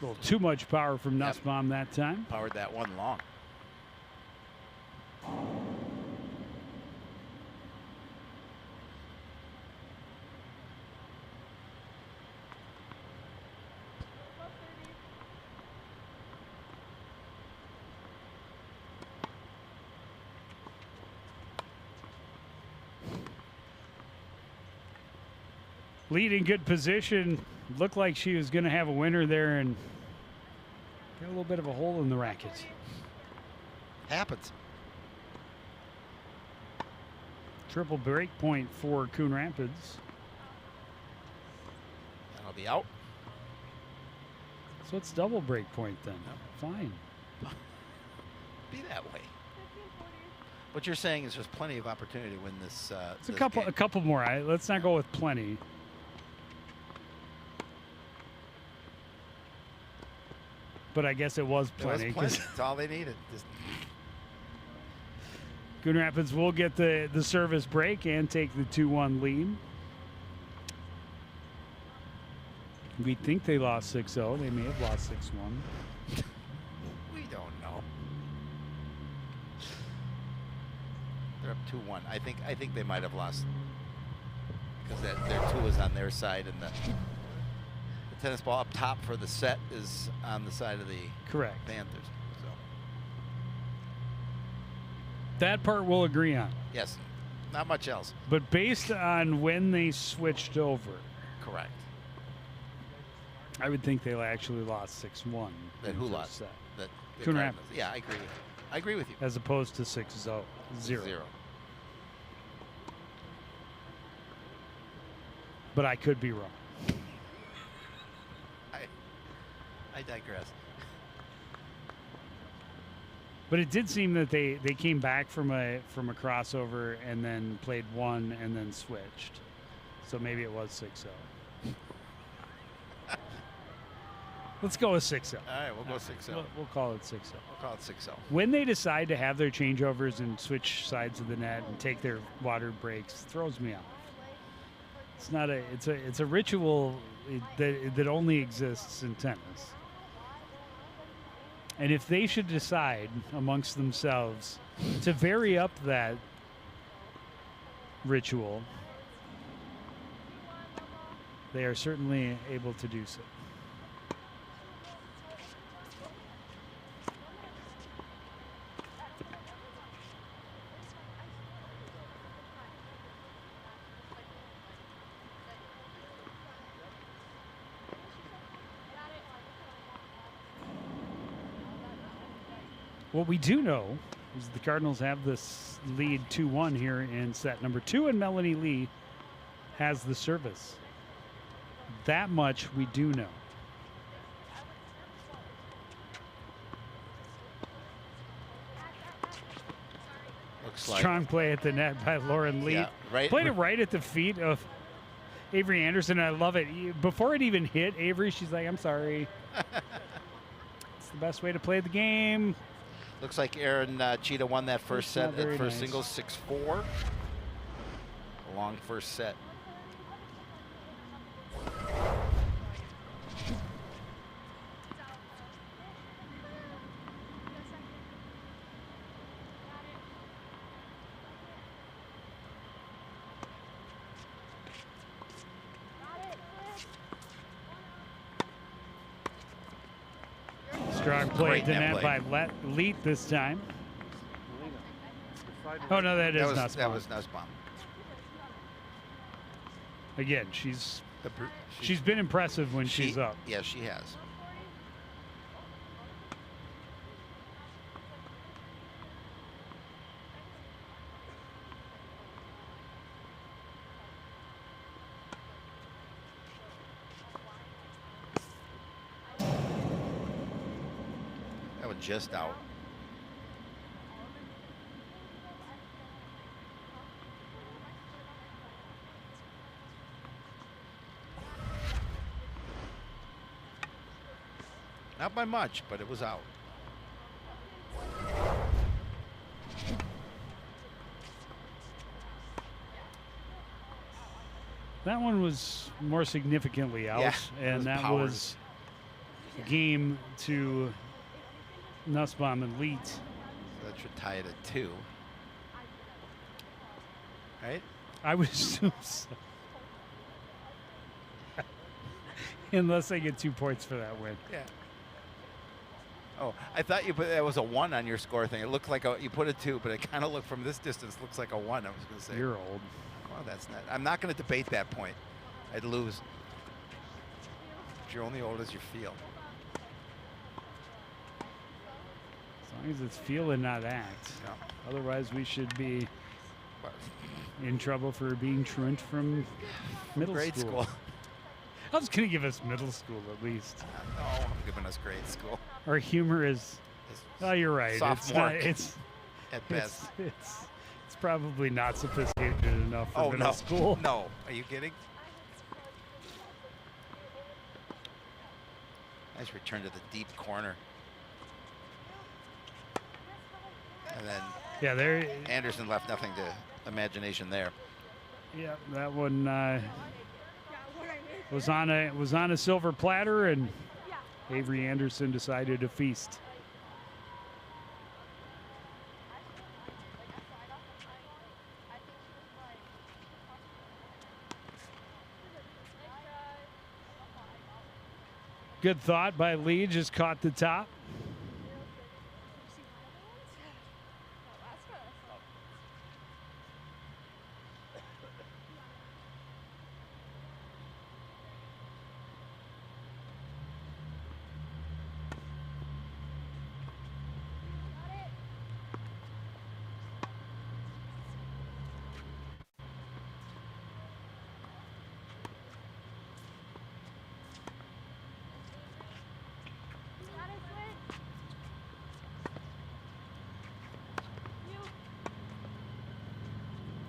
A little too much power from Nussbaum that time. Powered that one long. Love 30. Lead in good position. Looked like she was going to have a winner there and got a little bit of a hole in the racket. Happens. Triple break point for Coon Rapids. That'll be out. So it's double break point then. Fine. Be that way. 1540. What you're saying is there's plenty of opportunity to win this. It's a couple more. Let's not go with plenty. But I guess it was plenty. That's all they needed. Coon Rapids will get the service break and take the 2-1 lead. We think they lost 6-0. They may have lost 6-1. We don't know. They're up 2-1. I think they might have lost because their 2 is on their side, and the tennis ball up top for the set is on the side of the Panthers. So that part we'll agree on. yes, not much else. But based on when they switched over, Correct. I would think they actually lost 6-1. That who lost? Set, That the Coon Cardinals. Rapids. Yeah, I agree. I agree with you. as opposed to 6-0. 0. But I could be wrong. I digress. But it did seem that they came back from a crossover and then played one and then switched. So maybe it was 6-0. Let's go with 6-0. All right, we'll go 6-0. We'll call it 6-0. We'll call it 6-0. When they decide to have their changeovers and switch sides of the net and take their water breaks, it throws me off. It's not it's a ritual that only exists in tennis. And if they should decide amongst themselves to vary up that ritual, they are certainly able to do so. What we do know is the Cardinals have this lead 2-1 here in set number 2, and Melanie Lee has the service. That much we do know. Looks like Strong play at the net by Lauren Lee. Yeah, right. Played it right at the feet of Avery Anderson. I love it. Before it even hit Avery, she's like, I'm sorry. It's the best way to play the game. Looks like Aaron Cheetah won that first That's not set at very first nice. singles 6-4. A long first set. Strong play Great at the net net play. by Leet this time. Oh, no, that is That Nussbaum. was Nussbaum. Again, she's The br- she's been impressive when she's up. Yeah, she has. That was just out. Not by much, but it was out. That one was more significantly out, Yeah, it and was that powers. was game to Nussbaum and Leet. So that should tie it at 2. Right? I would assume so. Unless they get 2 points for that win. Yeah. Oh, I thought you put that was a 1 on your score thing. It looked like you put a 2, but it kind of looked from this distance looks like a 1. I was going to say. You're old. Well, that's not. I'm not going to debate that point. I'd lose. But you're only old as you feel. As long as it's feel and not act. No. Otherwise, we should be But in trouble for being truant from middle grade school. I was going to give us middle school at least. No, I'm giving us grade school. Our humor is. It's Oh, you're right. It's sophomore not. It's at best. it's probably not sophisticated enough for Oh middle no! school. No, are you kidding? Nice return to the deep corner, and then Yeah, there. Anderson left nothing to imagination there. Yeah, that one was on a silver platter, and Avery Anderson decided to feast. Good thought by Lee, just caught the top.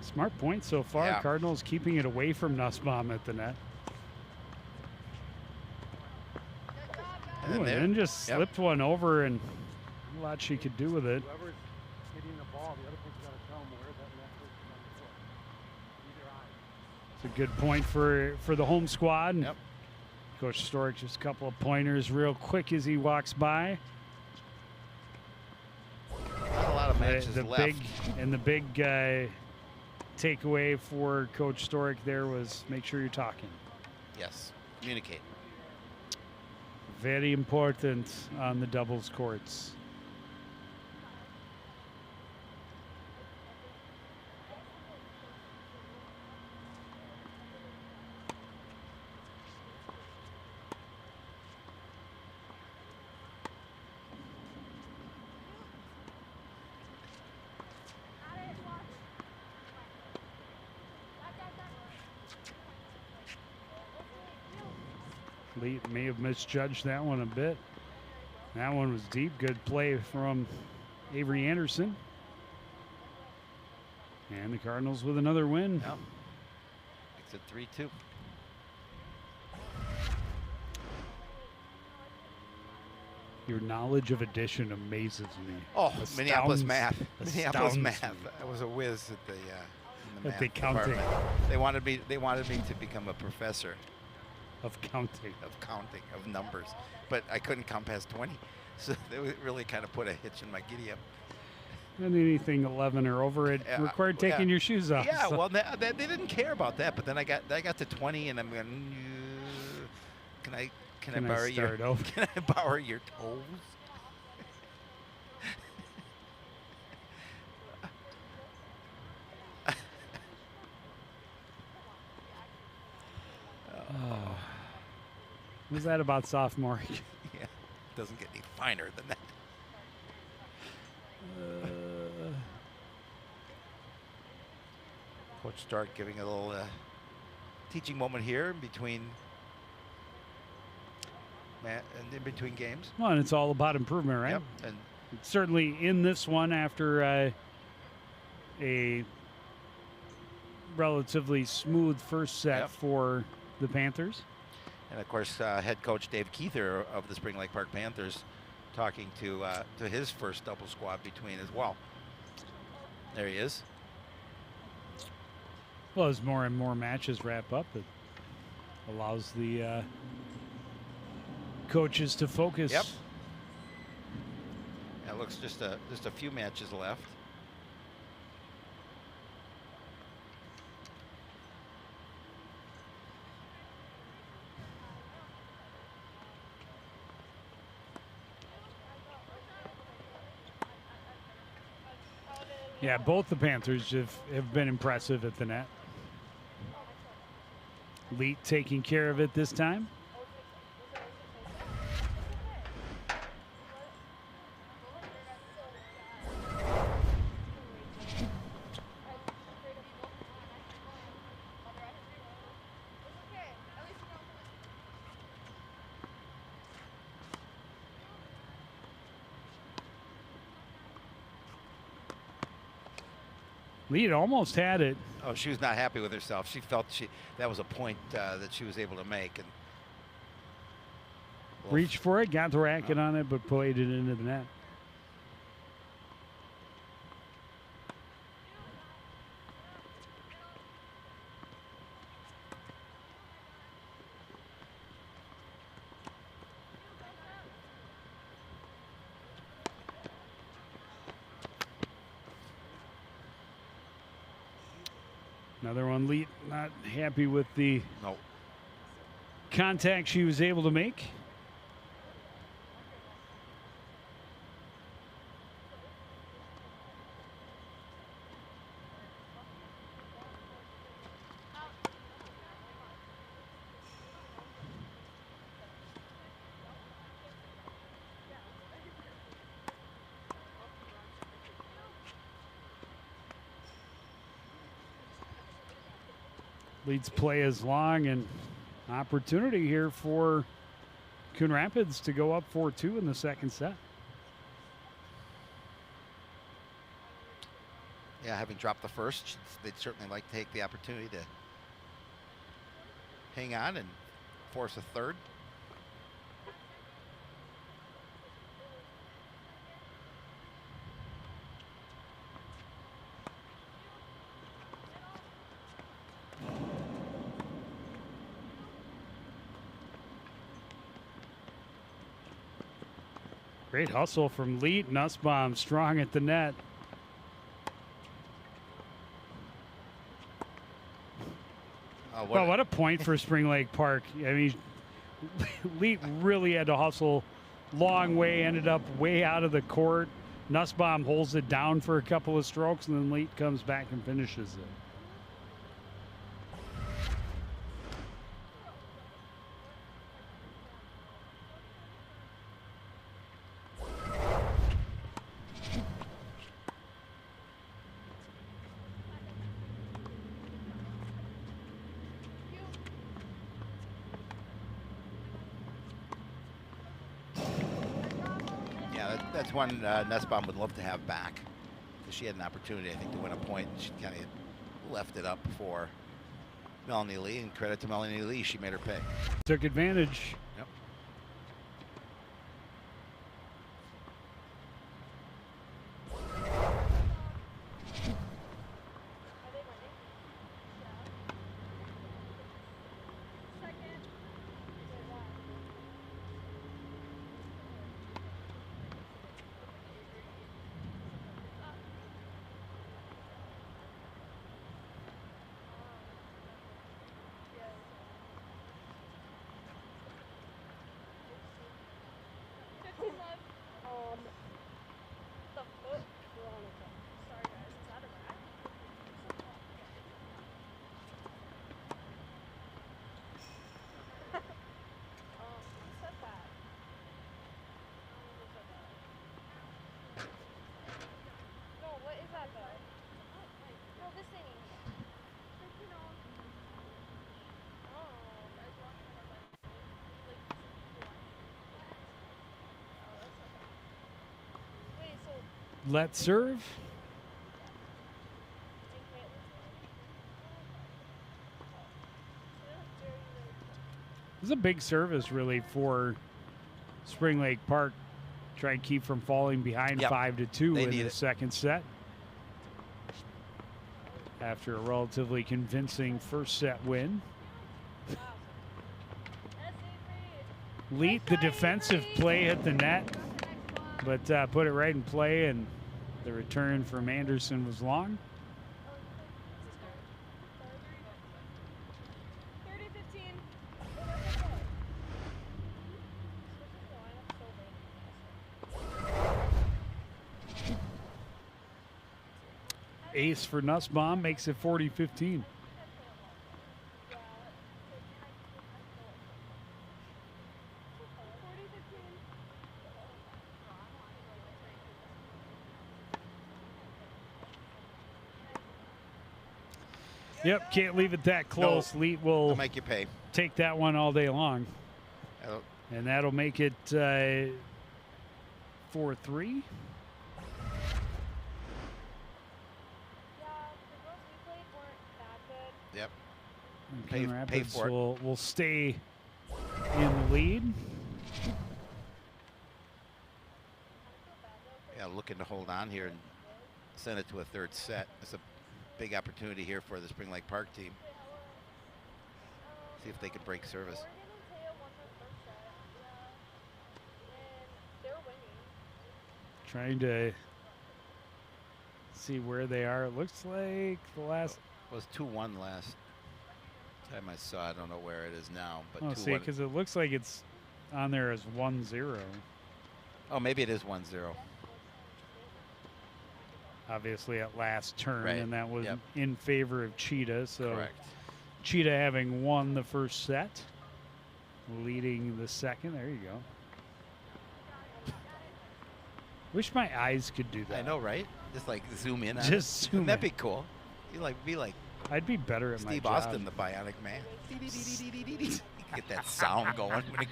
Smart point so far. Yeah. Cardinals keeping it away from Nussbaum at the net. And Ooh, and there- then just yep. slipped one over, and a lot she could do with it. Whoever's hitting the ball, the other person's got to tell them where that net is on the court. Either eye. It's a good point for the home squad. And Yep. Coach Stork just a couple of pointers real quick as he walks by. Not a lot of matches The left. big takeaway for Coach Stork there was make sure you're talking. Yes. Communicate. Very important on the doubles courts. Lee may have misjudged that one a bit. That one was deep. Good play from Avery Anderson. And the Cardinals with another win. Yeah. Makes it 3-2. Your knowledge of addition amazes me. Oh, Minneapolis Astounds- math. Minneapolis astounds math. me. I was a whiz at the, in the At math the counting. department. They wanted me to become a professor Of counting. of counting, of numbers. But I couldn't count past 20. So they really kind of put a hitch in my giddy up. And anything 11 or over, it required taking your shoes off. Yeah, so- well, they didn't care about that. But then I got to 20, and I'm going, can I Can I borrow your start over? Can I borrow your toes? Was that about sophomore? Yeah, doesn't get any finer than that. Coach Stark giving a little teaching moment here in between in between games. Well, and it's all about improvement, right? Yep. And Certainly in this one, after a relatively smooth first set Yep. for the Panthers. And of course, head coach Dave Keither of the Spring Lake Park Panthers talking to his first double squad between as well. There he is. Well, as more and more matches wrap up, it allows the coaches to focus. Yep. It looks just a few matches left. Yeah, both the Panthers have been impressive at the net. Leet taking care of it this time. Leet almost had it. Oh, she was not happy with herself. She felt that was a point that she was able to make. And Reached for it, got the racket on it, but played it into the net. Another one, Leet not happy with the no. contact she was able to make. Leads play is long, and opportunity here for Coon Rapids to go up 4-2 in the second set. Yeah, having dropped the first, they'd certainly like to take the opportunity to hang on and force a third. Great hustle from Leet. Nussbaum strong at the net. Well, what a point for Spring Lake Park. I mean, Leet really had to hustle long way, ended up way out of the court. Nussbaum holds it down for a couple of strokes, and then Leet comes back and finishes it. That's one Nussbaum would love to have back, because she had an opportunity, I think, to win a point, and she kind of left it up for Melanie Lee, and credit to Melanie Lee, she made her pay. Took advantage. Yep. Let serve. This is a big service, really, for Spring Lake Park. Try and keep from falling behind 5-2 in the second set. After a relatively convincing first set win. Leet, the defensive play hit the net, but put it right in play, and the return from Anderson was long. 30-15. Ace for Nussbaum makes it 40-15. Yep, can't leave it that close. No, Leet will make you pay. Take that one all day long. And that'll make it 4-3. Yep. Coon Rapids will stay in the lead. Yeah, looking to hold on here and send it to a third set. It's a big opportunity here for the Spring Lake Park team. See if they can break service. Trying to see where they are. It looks like the last... It was 2-1 last time I saw. I don't know where it is now. But oh, see, because it looks like it's on there as 1-0. Oh, maybe it is 1-0. Obviously at last turn, right. And that was in favor of Cheetah. So correct. Cheetah having won the first set, leading the second. There you go. Wish my eyes could do that. I know, right? Just like zoom in on Just it. zoom Wouldn't that in. be cool? You be like I'd be better at my Steve job. Austin, the Bionic Man. Get that sound going. When it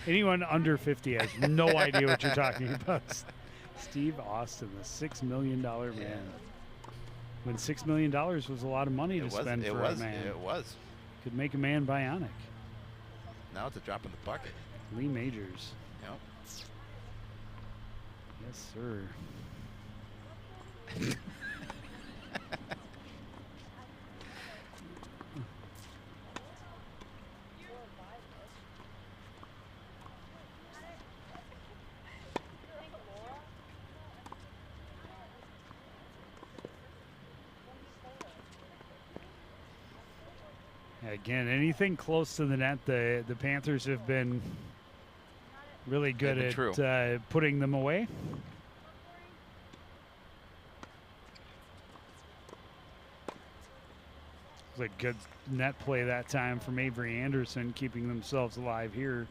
Anyone under 50 has no idea what you're talking about. Steve Austin, the $6 million man. When $6 million was a lot of money to spend for a man. It was. Could make a man bionic. Now it's a drop in the bucket. Lee Majors. Yep. Yes, sir. Again, anything close to the net, the Panthers have been really good They've been true. at putting them away. It was a good net play that time from Avery Anderson, keeping themselves alive here.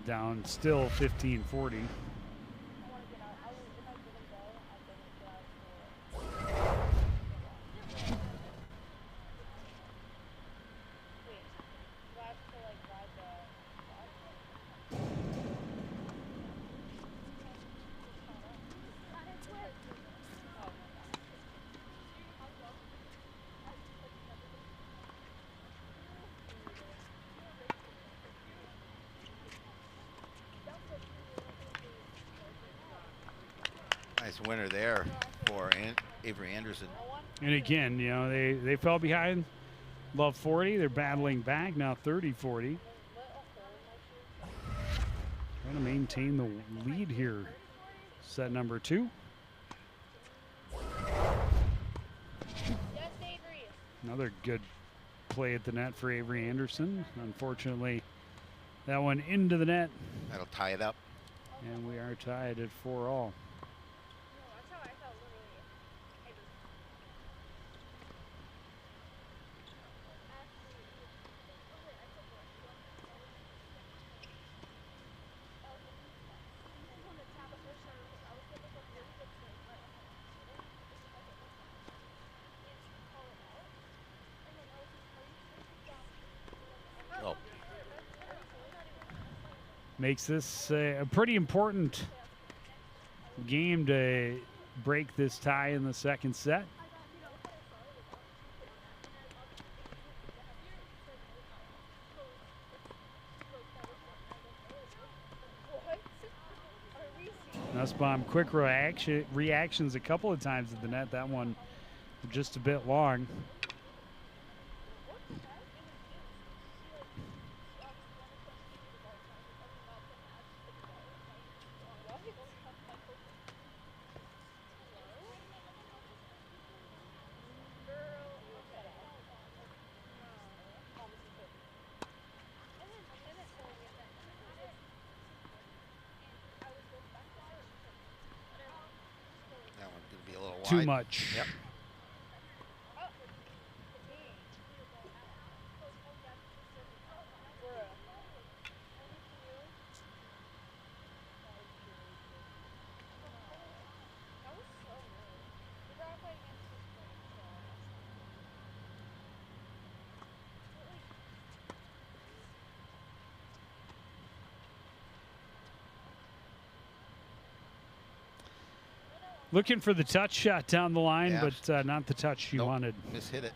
Down still 15-40. Nice winner there for Avery Anderson. And again, you know, they fell behind. Love 40. They're battling back now 30-40. Trying to maintain the lead here. Set number 2. Another good play at the net for Avery Anderson. Unfortunately, that one into the net. That'll tie it up. And we are tied at 4-all. Oh, Makes this a pretty important game to break this tie in the second set. Nussbaum quick reactions a couple of times at the net. That one just a bit long. that one's going to be a little wide. Too much. Yep. Looking for the touch shot down the line, Yeah. but not the touch you Nope. wanted. Mishit it.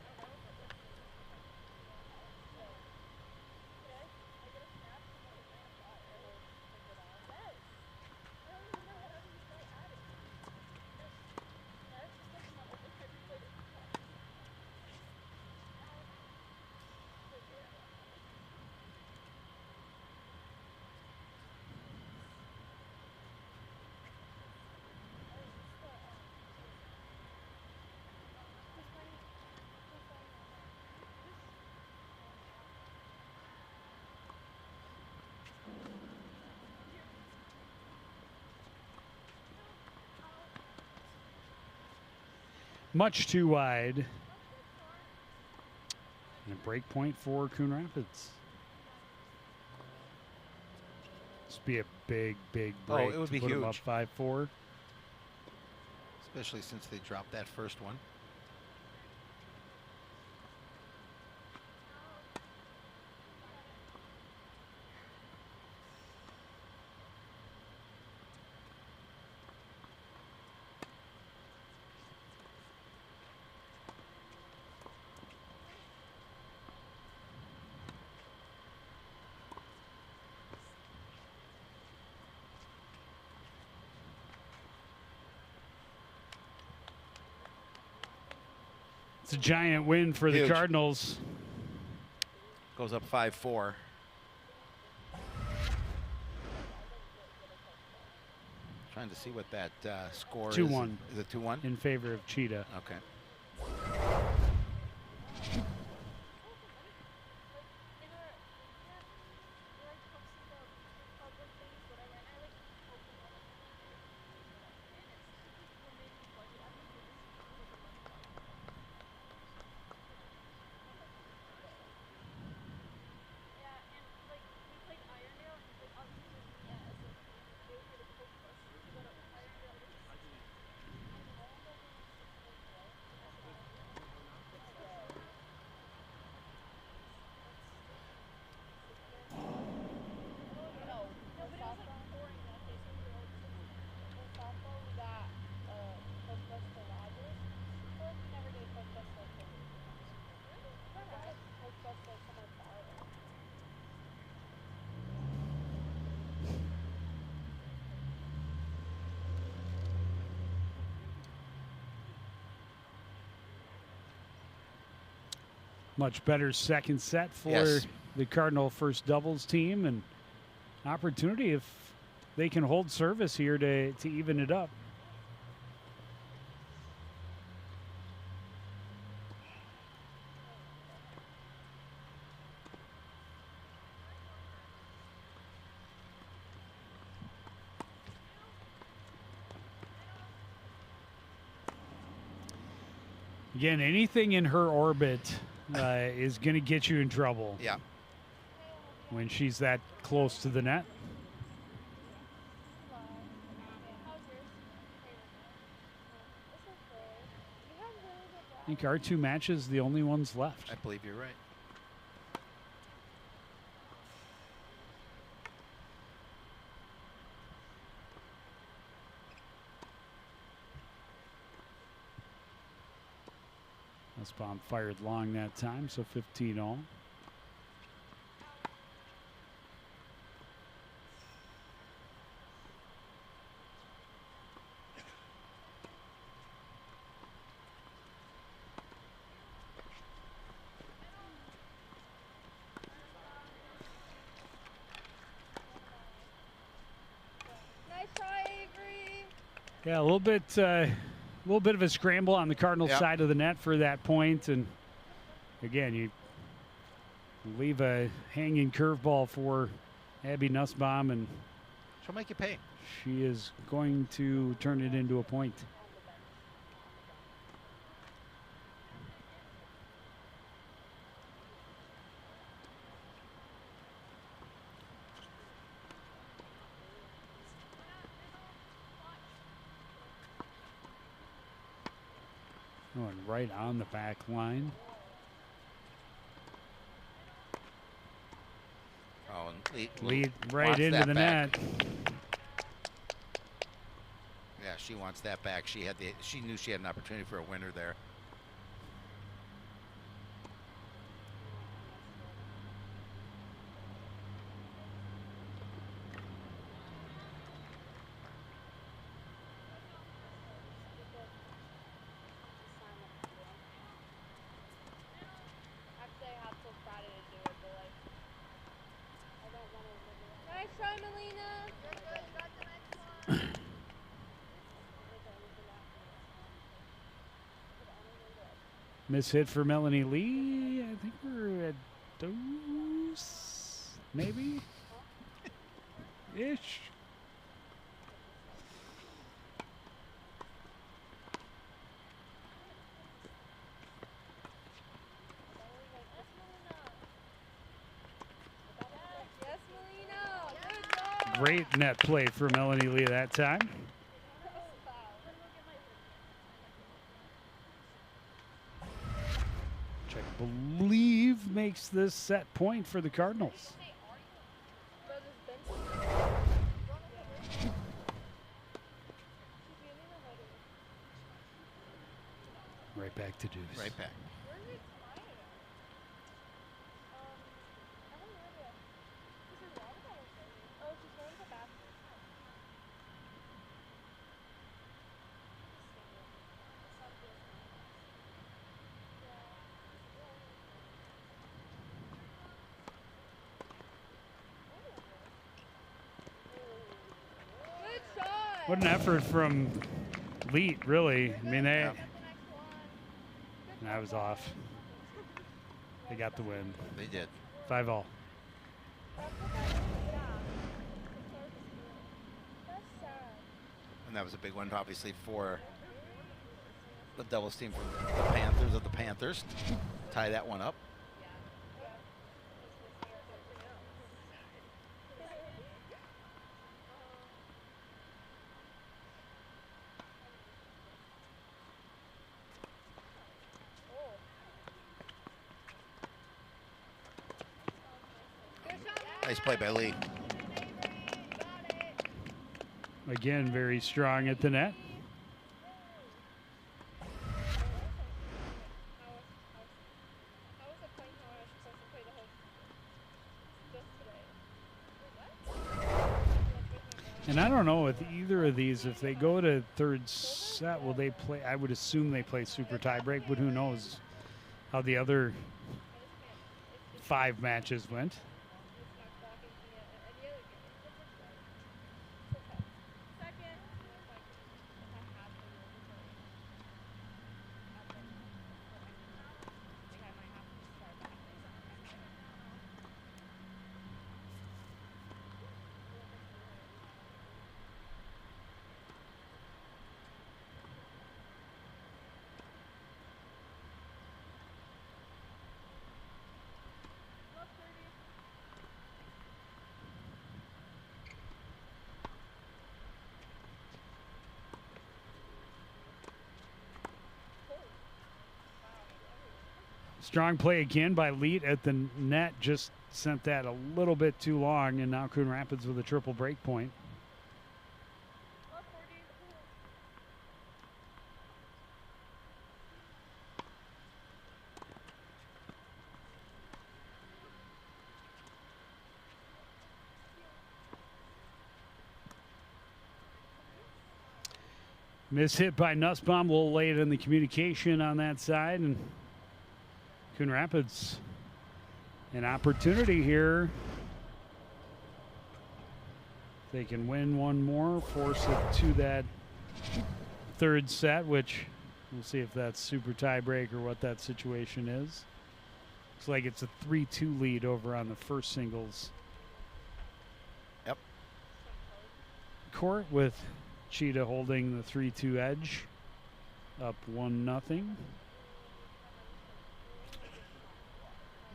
Much too wide. And a break point for Coon Rapids. This would be a big, big Oh, break it would to be put them up huge. 5-4. Especially since they dropped that first one. It's a giant win for the Huge. Cardinals. Goes up 5-4. Trying to see what that score is. 2-1. Is it 2-1? In favor of Cheetah. Okay. Much better second set for Yes. the Cardinal first doubles team, and opportunity if they can hold service here to even it up. Again, anything in her orbit is going to get you in trouble Yeah. when she's that close to the net. I think our two matches the only ones left. I believe you're right. This bomb fired long that time, so 15 all. Nice try, Avery. Yeah, a little bit of a scramble on the Cardinals Yep. side of the net for that point, and again, you leave a hanging curveball for Abby Nussbaum, and She'll make you pay. she is going to turn it into a point. Going right on the back line. Oh, and Lead right wants into that the back. net. Yeah, she wants that back. She knew she had an opportunity for a winner there. Actually, I have till Friday to do it, but like, I don't want to live it. Nice try, Melina. You're good. You got the next one. Miss hit for Melanie Lee. I think we're at dose, maybe ish. Yes, Melina. Good job. Great net play for Melanie Lee that time. Which I believe makes this set point for the Cardinals. Right back to deuce. Right back. Good shot. What an effort from Leet, really. I mean, that was off. They got the win. They did. 5 all. And that was a big one, obviously, for the doubles team from the Panthers of the Panthers. Tie that one up. Nice play by Lee. Again, very strong at the net. And I don't know with either of these, if they go to third set, will they play? I would assume they play super tiebreak, but who knows how the other 5 matches went. It's not talking to me at any other game. It's okay. Second, if I have to look at it, I think I might have to start back this on. Strong play again by Leet at the net. Just sent that a little bit too long, and now Coon Rapids with a triple break point. Miss hit by Nussbaum. We'll lay it in the communication on that side. And Coon Rapids, an opportunity here. They can win one more, force it to that third set, which we'll see if that's super tiebreak or what that situation is. Looks like it's a 3-2 lead over on the first singles. Yep. Court with Cheetah holding the 3-2 edge, up 1-0.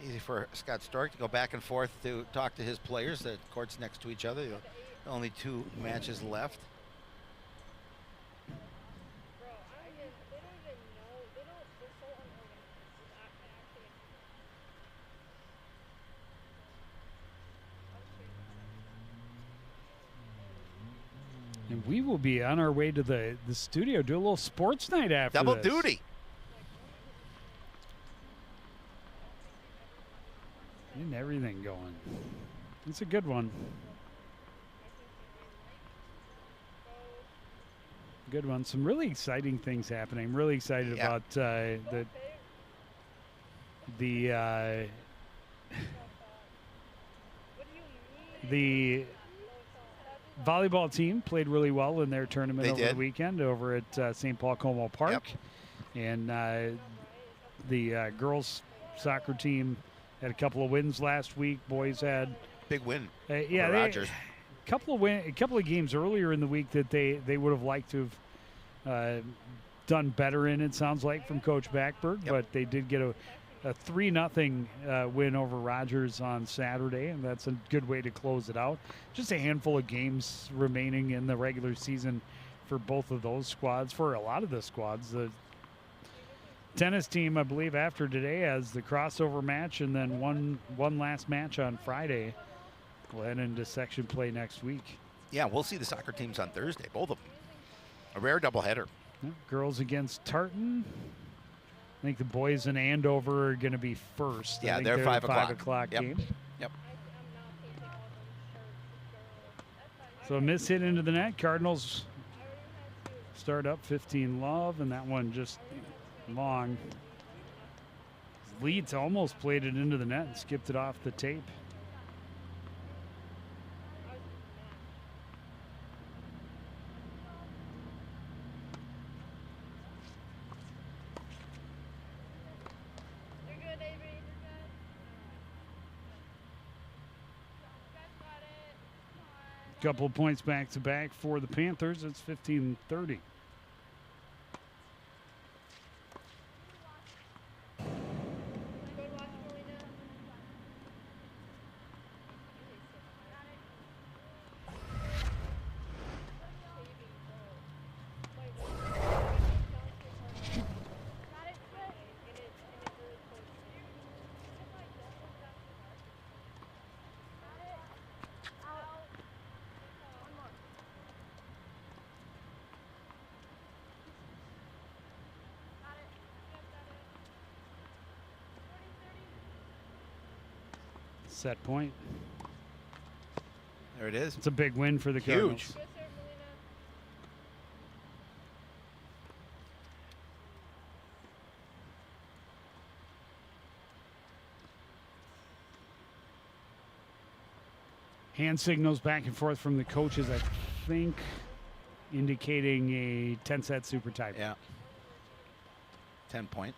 Easy for Scott Stork to go back and forth to talk to his players. The courts next to each other. Only 2 matches left. Bro, they don't even know. They're so unorganized. And we will be on our way to the studio, do a little sports night after Double this. duty. Getting everything going. It's a good one. Good one. Some really exciting things happening. I'm really excited Yeah. about the volleyball team played really well in their tournament They over did. the weekend over at St. Paul Como Park. And the girls soccer team had a couple of wins last week. Boys had Big win. yeah, for Rogers. a couple of games earlier in the week that they would have liked to have done better in. It sounds like from Coach Backberg, Yep. but they did get a 3-0 win over Rogers on Saturday, and that's a good way to close it out. Just a handful of games remaining in the regular season for both of those squads. For a lot of the squads, the tennis team, I believe, after today has the crossover match, and then one last match on Friday. We'll head into section play next week. Yeah, we'll see the soccer teams on Thursday, both of them. A rare doubleheader. Yeah, girls against Tartan. I think the boys in Andover are going to be first. I Yeah, think they're 5 the o'clock. 5 o'clock Yep. game. Yep. So a miss hit into the net. Cardinals start up 15-love, and that one just long. Leeds almost played it into the net and skipped it off the tape. You're good, Avery. You're good. Got it. Couple of points back to back for the Panthers. It's 15-30. Good watch, Melina. Set point. There it is. It's a big win for the Huge. Cardinals. Good serve, Melina. Hand signals back and forth from the coaches, I think, indicating a 10-set super tie. Yeah. 10 point.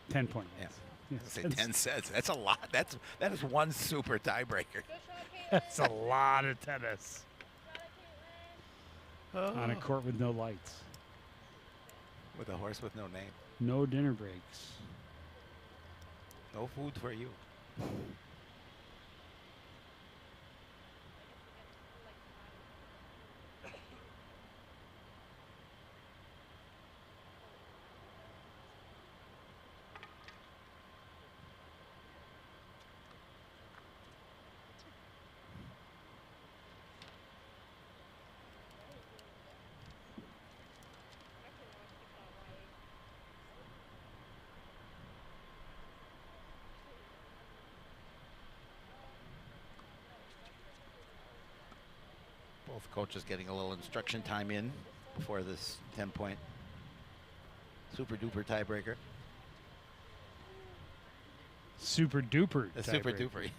10 point. Yeah. Yes, Say 10 sets. That's a lot. That is one super tiebreaker. Good shot, Caitlin. That's a lot of tennis Got it, Caitlin. on a court with no lights. With a horse with no name. No dinner breaks. No food for you. Both coaches getting a little instruction time in before this 10-point super duper tiebreaker. Super duper. The super tiebreaker. duper.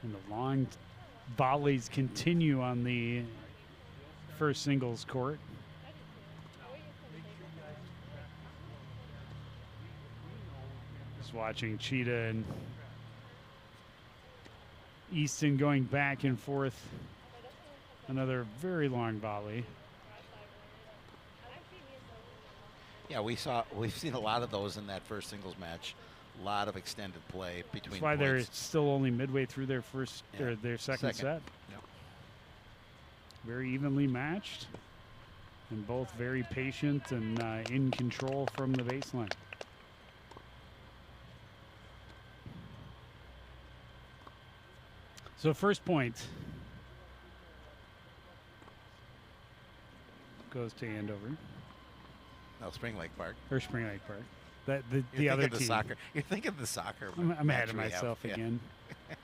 And the long volleys continue on the first singles court. Just watching Cheetah and Easton going back and forth. Another very long volley. Yeah, we've seen a lot of those in that first singles match. A lot of extended play between. That's why they're points. still only midway through their first Yeah. or their second set. Yeah. Very evenly matched, and both very patient and in control from the baseline. So first point goes to Andover No, Spring Lake Park. or Spring Lake Park. That the You're other thinking team. soccer. You're thinking of the soccer. I'm ahead of match we have. myself Yeah. again.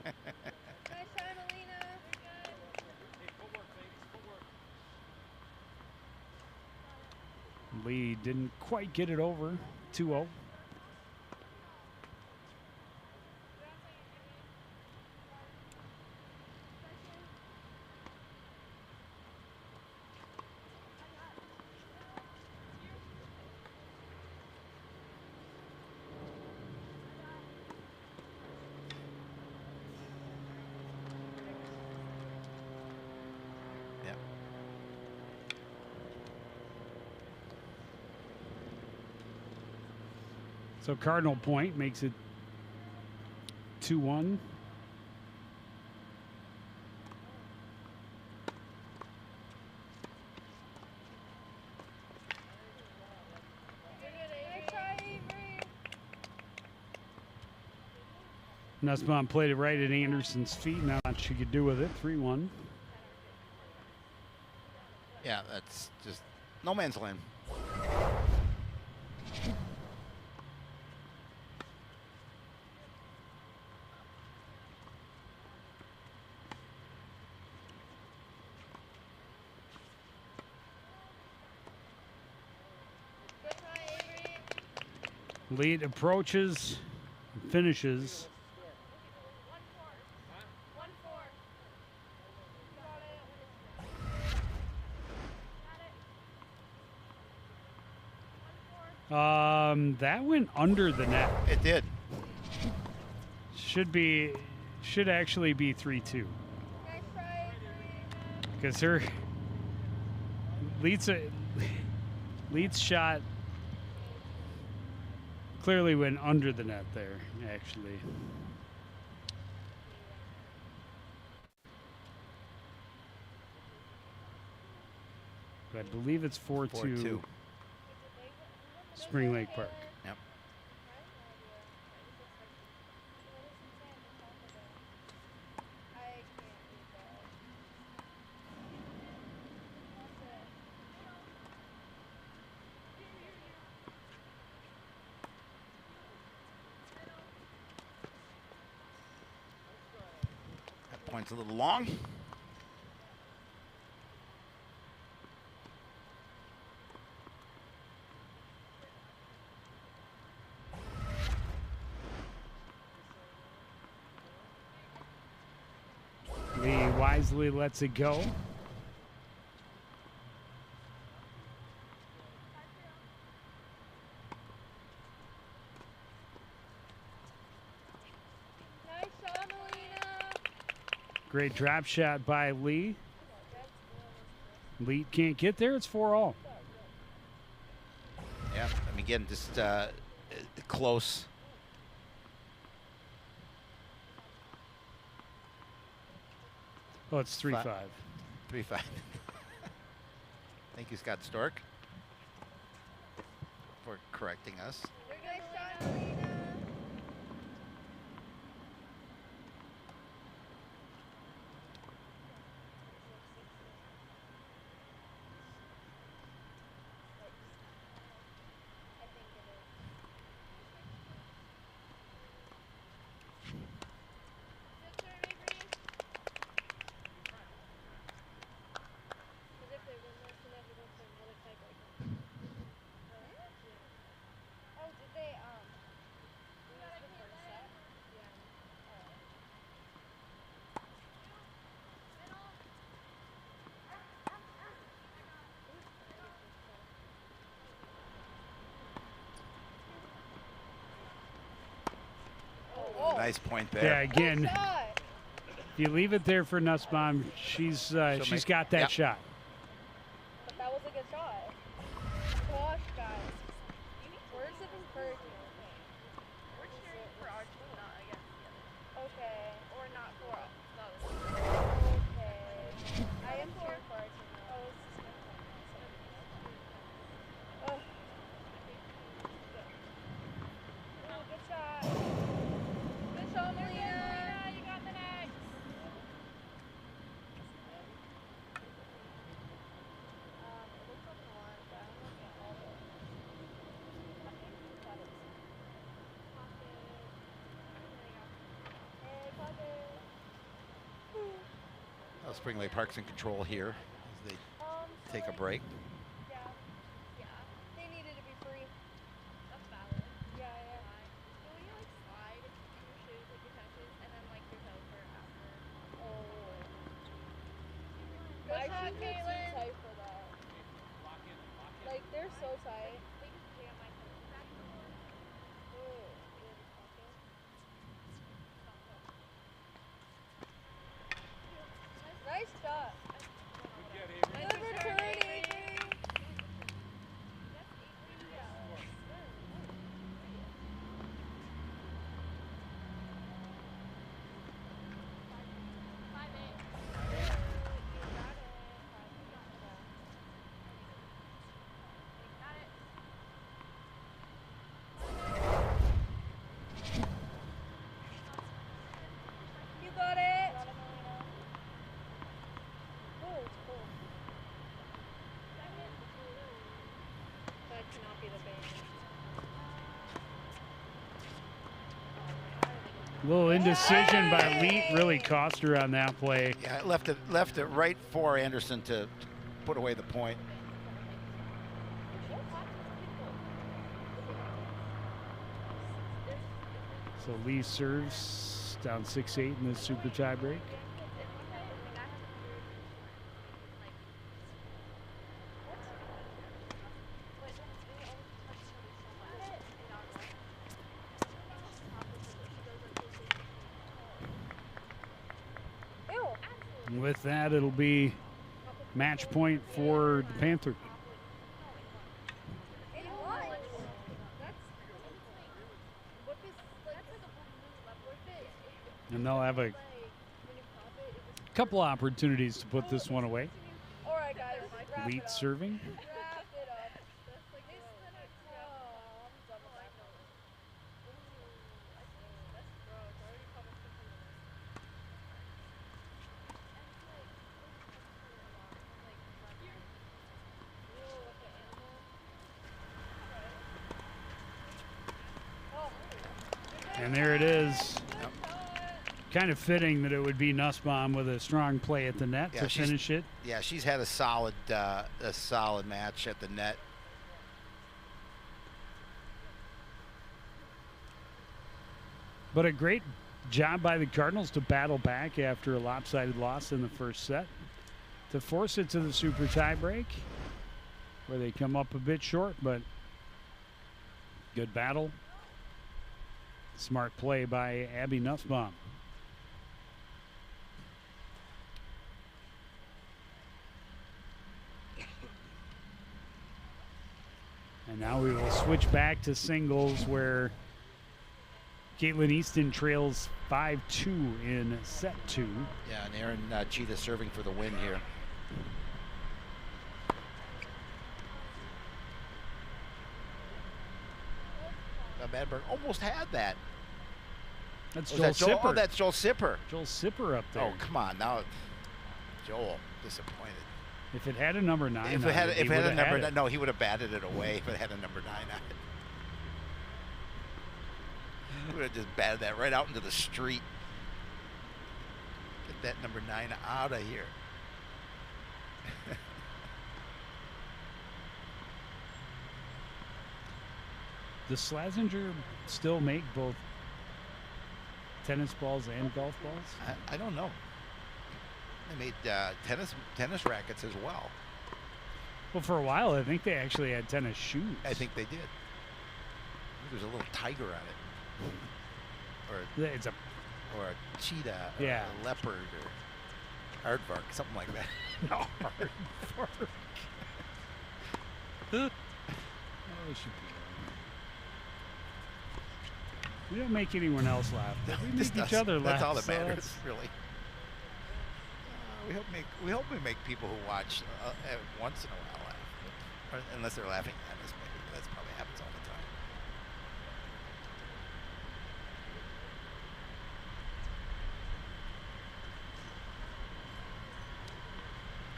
Nice shot, Alina. Lee didn't quite get it over. 2-0. Yeah. So Cardinal point makes it 2-1. Nice try, Avery. Nussbaum played it right at Anderson's feet. Now what she could do with it. 3-1. Yeah, that's just no man's land. Good try, Avery. Lead approaches, finishes. 1-4. 1-4. Got it. Got it. 1-4. That went under the net. It did. Should actually be 3-2 Nice try, Avery. because her lead's shot clearly went under the net there. Actually, I believe it's 4-2. 4-2. Spring Lake Park. Yep. I can't read that. That point's a little long. wisely lets it go. Nice shot, Melina. Great drop shot by Lee. Lee can't get there. It's 4-all. Yeah, I mean, again, just close. Oh, it's 3-5. 3-5. Thank you, Scott Stork, for correcting us. Nice shot, Melina. Nice point there. Yeah, again, Shot. if you leave it there for Nussbaum, she's got that Yep. shot. But that was a good shot. Gosh, guys. Words of encouragement. We're cheering for our team, not against the other. Okay. Or not for us. Okay. I am cheering for our team. Oh, it's oh, good shot. Good shot, Melina. You got the next. It looks like one, but I'm looking at all the. I think that is pocket. Hey, pocket. Oh, Spring Lake Park's in control here as they take a break. Yeah. Yeah, They needed to be free. that's valid. Yeah, yeah. Fine. So when you like slide in your shoes, like your tennis shoes, and then like your toes for after. Oh. Good My shot, shoes are too Caitlin. tight for that. Like, they're so tight. They just jam my toes back. Ooh. You have a pocket? Nice shot. Good return, Avery. You got it. Oh, it's cool. That cannot be the base. Little indecision by Leet really cost her on that play. Yeah, it left it right for Anderson to put away the point. So Lee serves down 6-8 in this super tie break. Ew. And with that, it'll be match point for the Panther. It was. And they'll have a couple opportunities to put this one away. All right, guys. Wrap it Leet up. serving. Wrap it up. Oh, I'm done with that. And there it is. Kind of fitting that it would be Nussbaum with a strong play at the net Yeah, to she's- finish it. Yeah, she's had a solid match at the net. But a great job by the Cardinals to battle back after a lopsided loss in the first set to force it to the super tie break, where they come up a bit short, but good battle. Smart play by Abby Nussbaum. And now we will switch back to singles where Caitlin Easton trails 5-2 in set 2. Yeah, and Aaron Cheetah serving for the win here. Madberg almost had that. That's Was Joel that Joel? Sipper. Oh, that's Joel Sipper. Joel Sipper up there. Oh, come on now, Joel, disappointed. If it had a number 9, If it had, he if it had a would've number, it. no, he would have batted it away. If it had a number 9 on it, he would have just batted that right out into the street. Get that number 9 out of here. Does Slazenger still make both tennis balls and golf balls? I don't know. They made tennis rackets as well. Well, for a while, I think they actually had tennis shoes. I think they did. There's a little tiger on it, or It's a a cheetah, Yeah. or a leopard, or aardvark, something like that. no hard work. Oh, it should be. We don't make anyone else laugh, but we This make each does. other laugh. That's all that so matters, it's- really. We hope we make people who watch once in a while laugh, or unless they're laughing at us. Maybe that's probably happens all the time.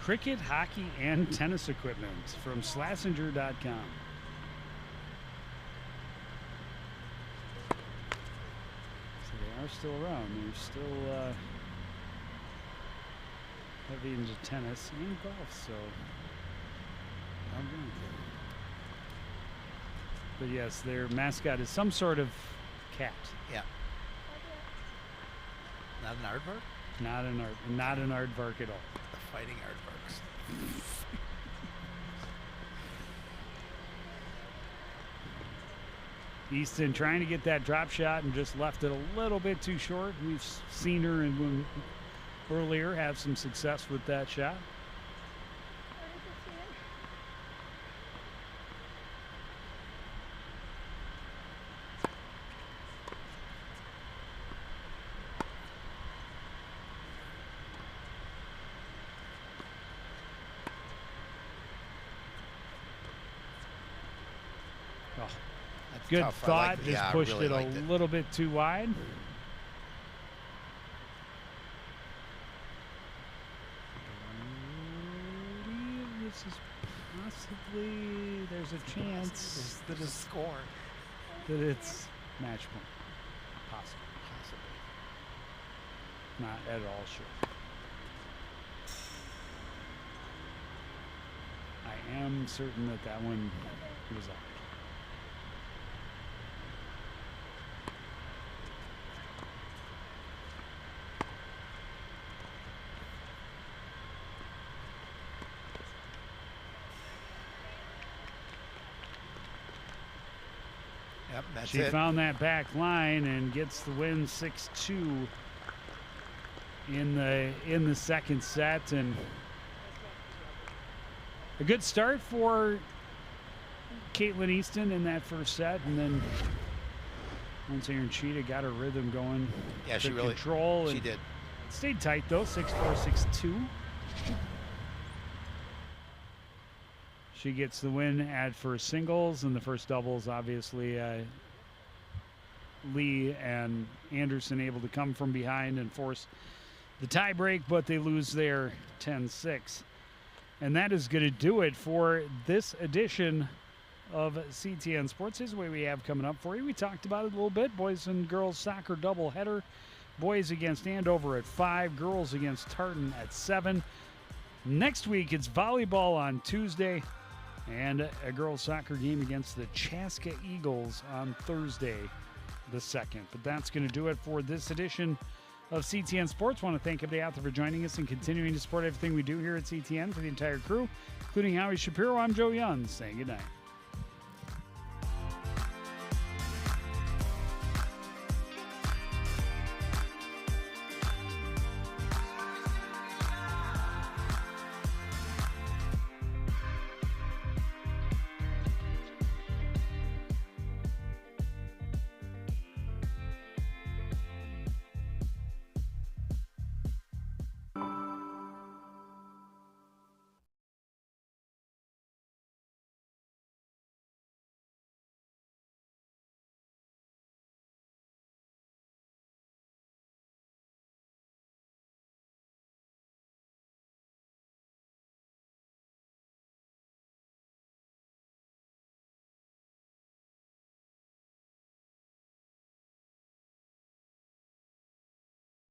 Cricket, hockey, and tennis equipment from Slazenger.com. So they are still around. They're still heavy into tennis and golf, so all good. But yes, their mascot is some sort of cat, Yeah. Not an aardvark? not an aardvark at all. The fighting aardvarks. Easton trying to get that drop shot and just left it a little bit too short. We've seen her earlier have some success with that shot. Oh, That's good tough. I thought. like- Just yeah, I pushed really it a liked it. little bit too wide. This is possibly, there's a chance There's a score. that it's match point. Possible. Not at all sure. I am certain that that one was out. Yep, that's She it. found that back line and gets the win 6-2 in the second set, and a good start for Caitlin Easton in that first set, and then once Aaron Cheetah got her rhythm going, Yeah, she took really control. She and did. stayed tight though, 6-4, 6-2. She gets the win at first singles, and the first doubles, obviously, Lee and Anderson able to come from behind and force the tie break, but they lose their 10-6. And that is going to do it for this edition of CTN Sports. Here's what we have coming up for you. We talked about it a little bit. Boys and girls soccer doubleheader. Boys against Andover at 5. Girls against Tartan at 7. Next week, it's volleyball on Tuesday. And a girls soccer game against the Chaska Eagles on Thursday the second. But that's going to do it for this edition of CTN Sports. I want to thank everybody out there for joining us and continuing to support everything we do here at CTN. For the entire crew, including Howie Shapiro, I'm Joe Young, saying good night.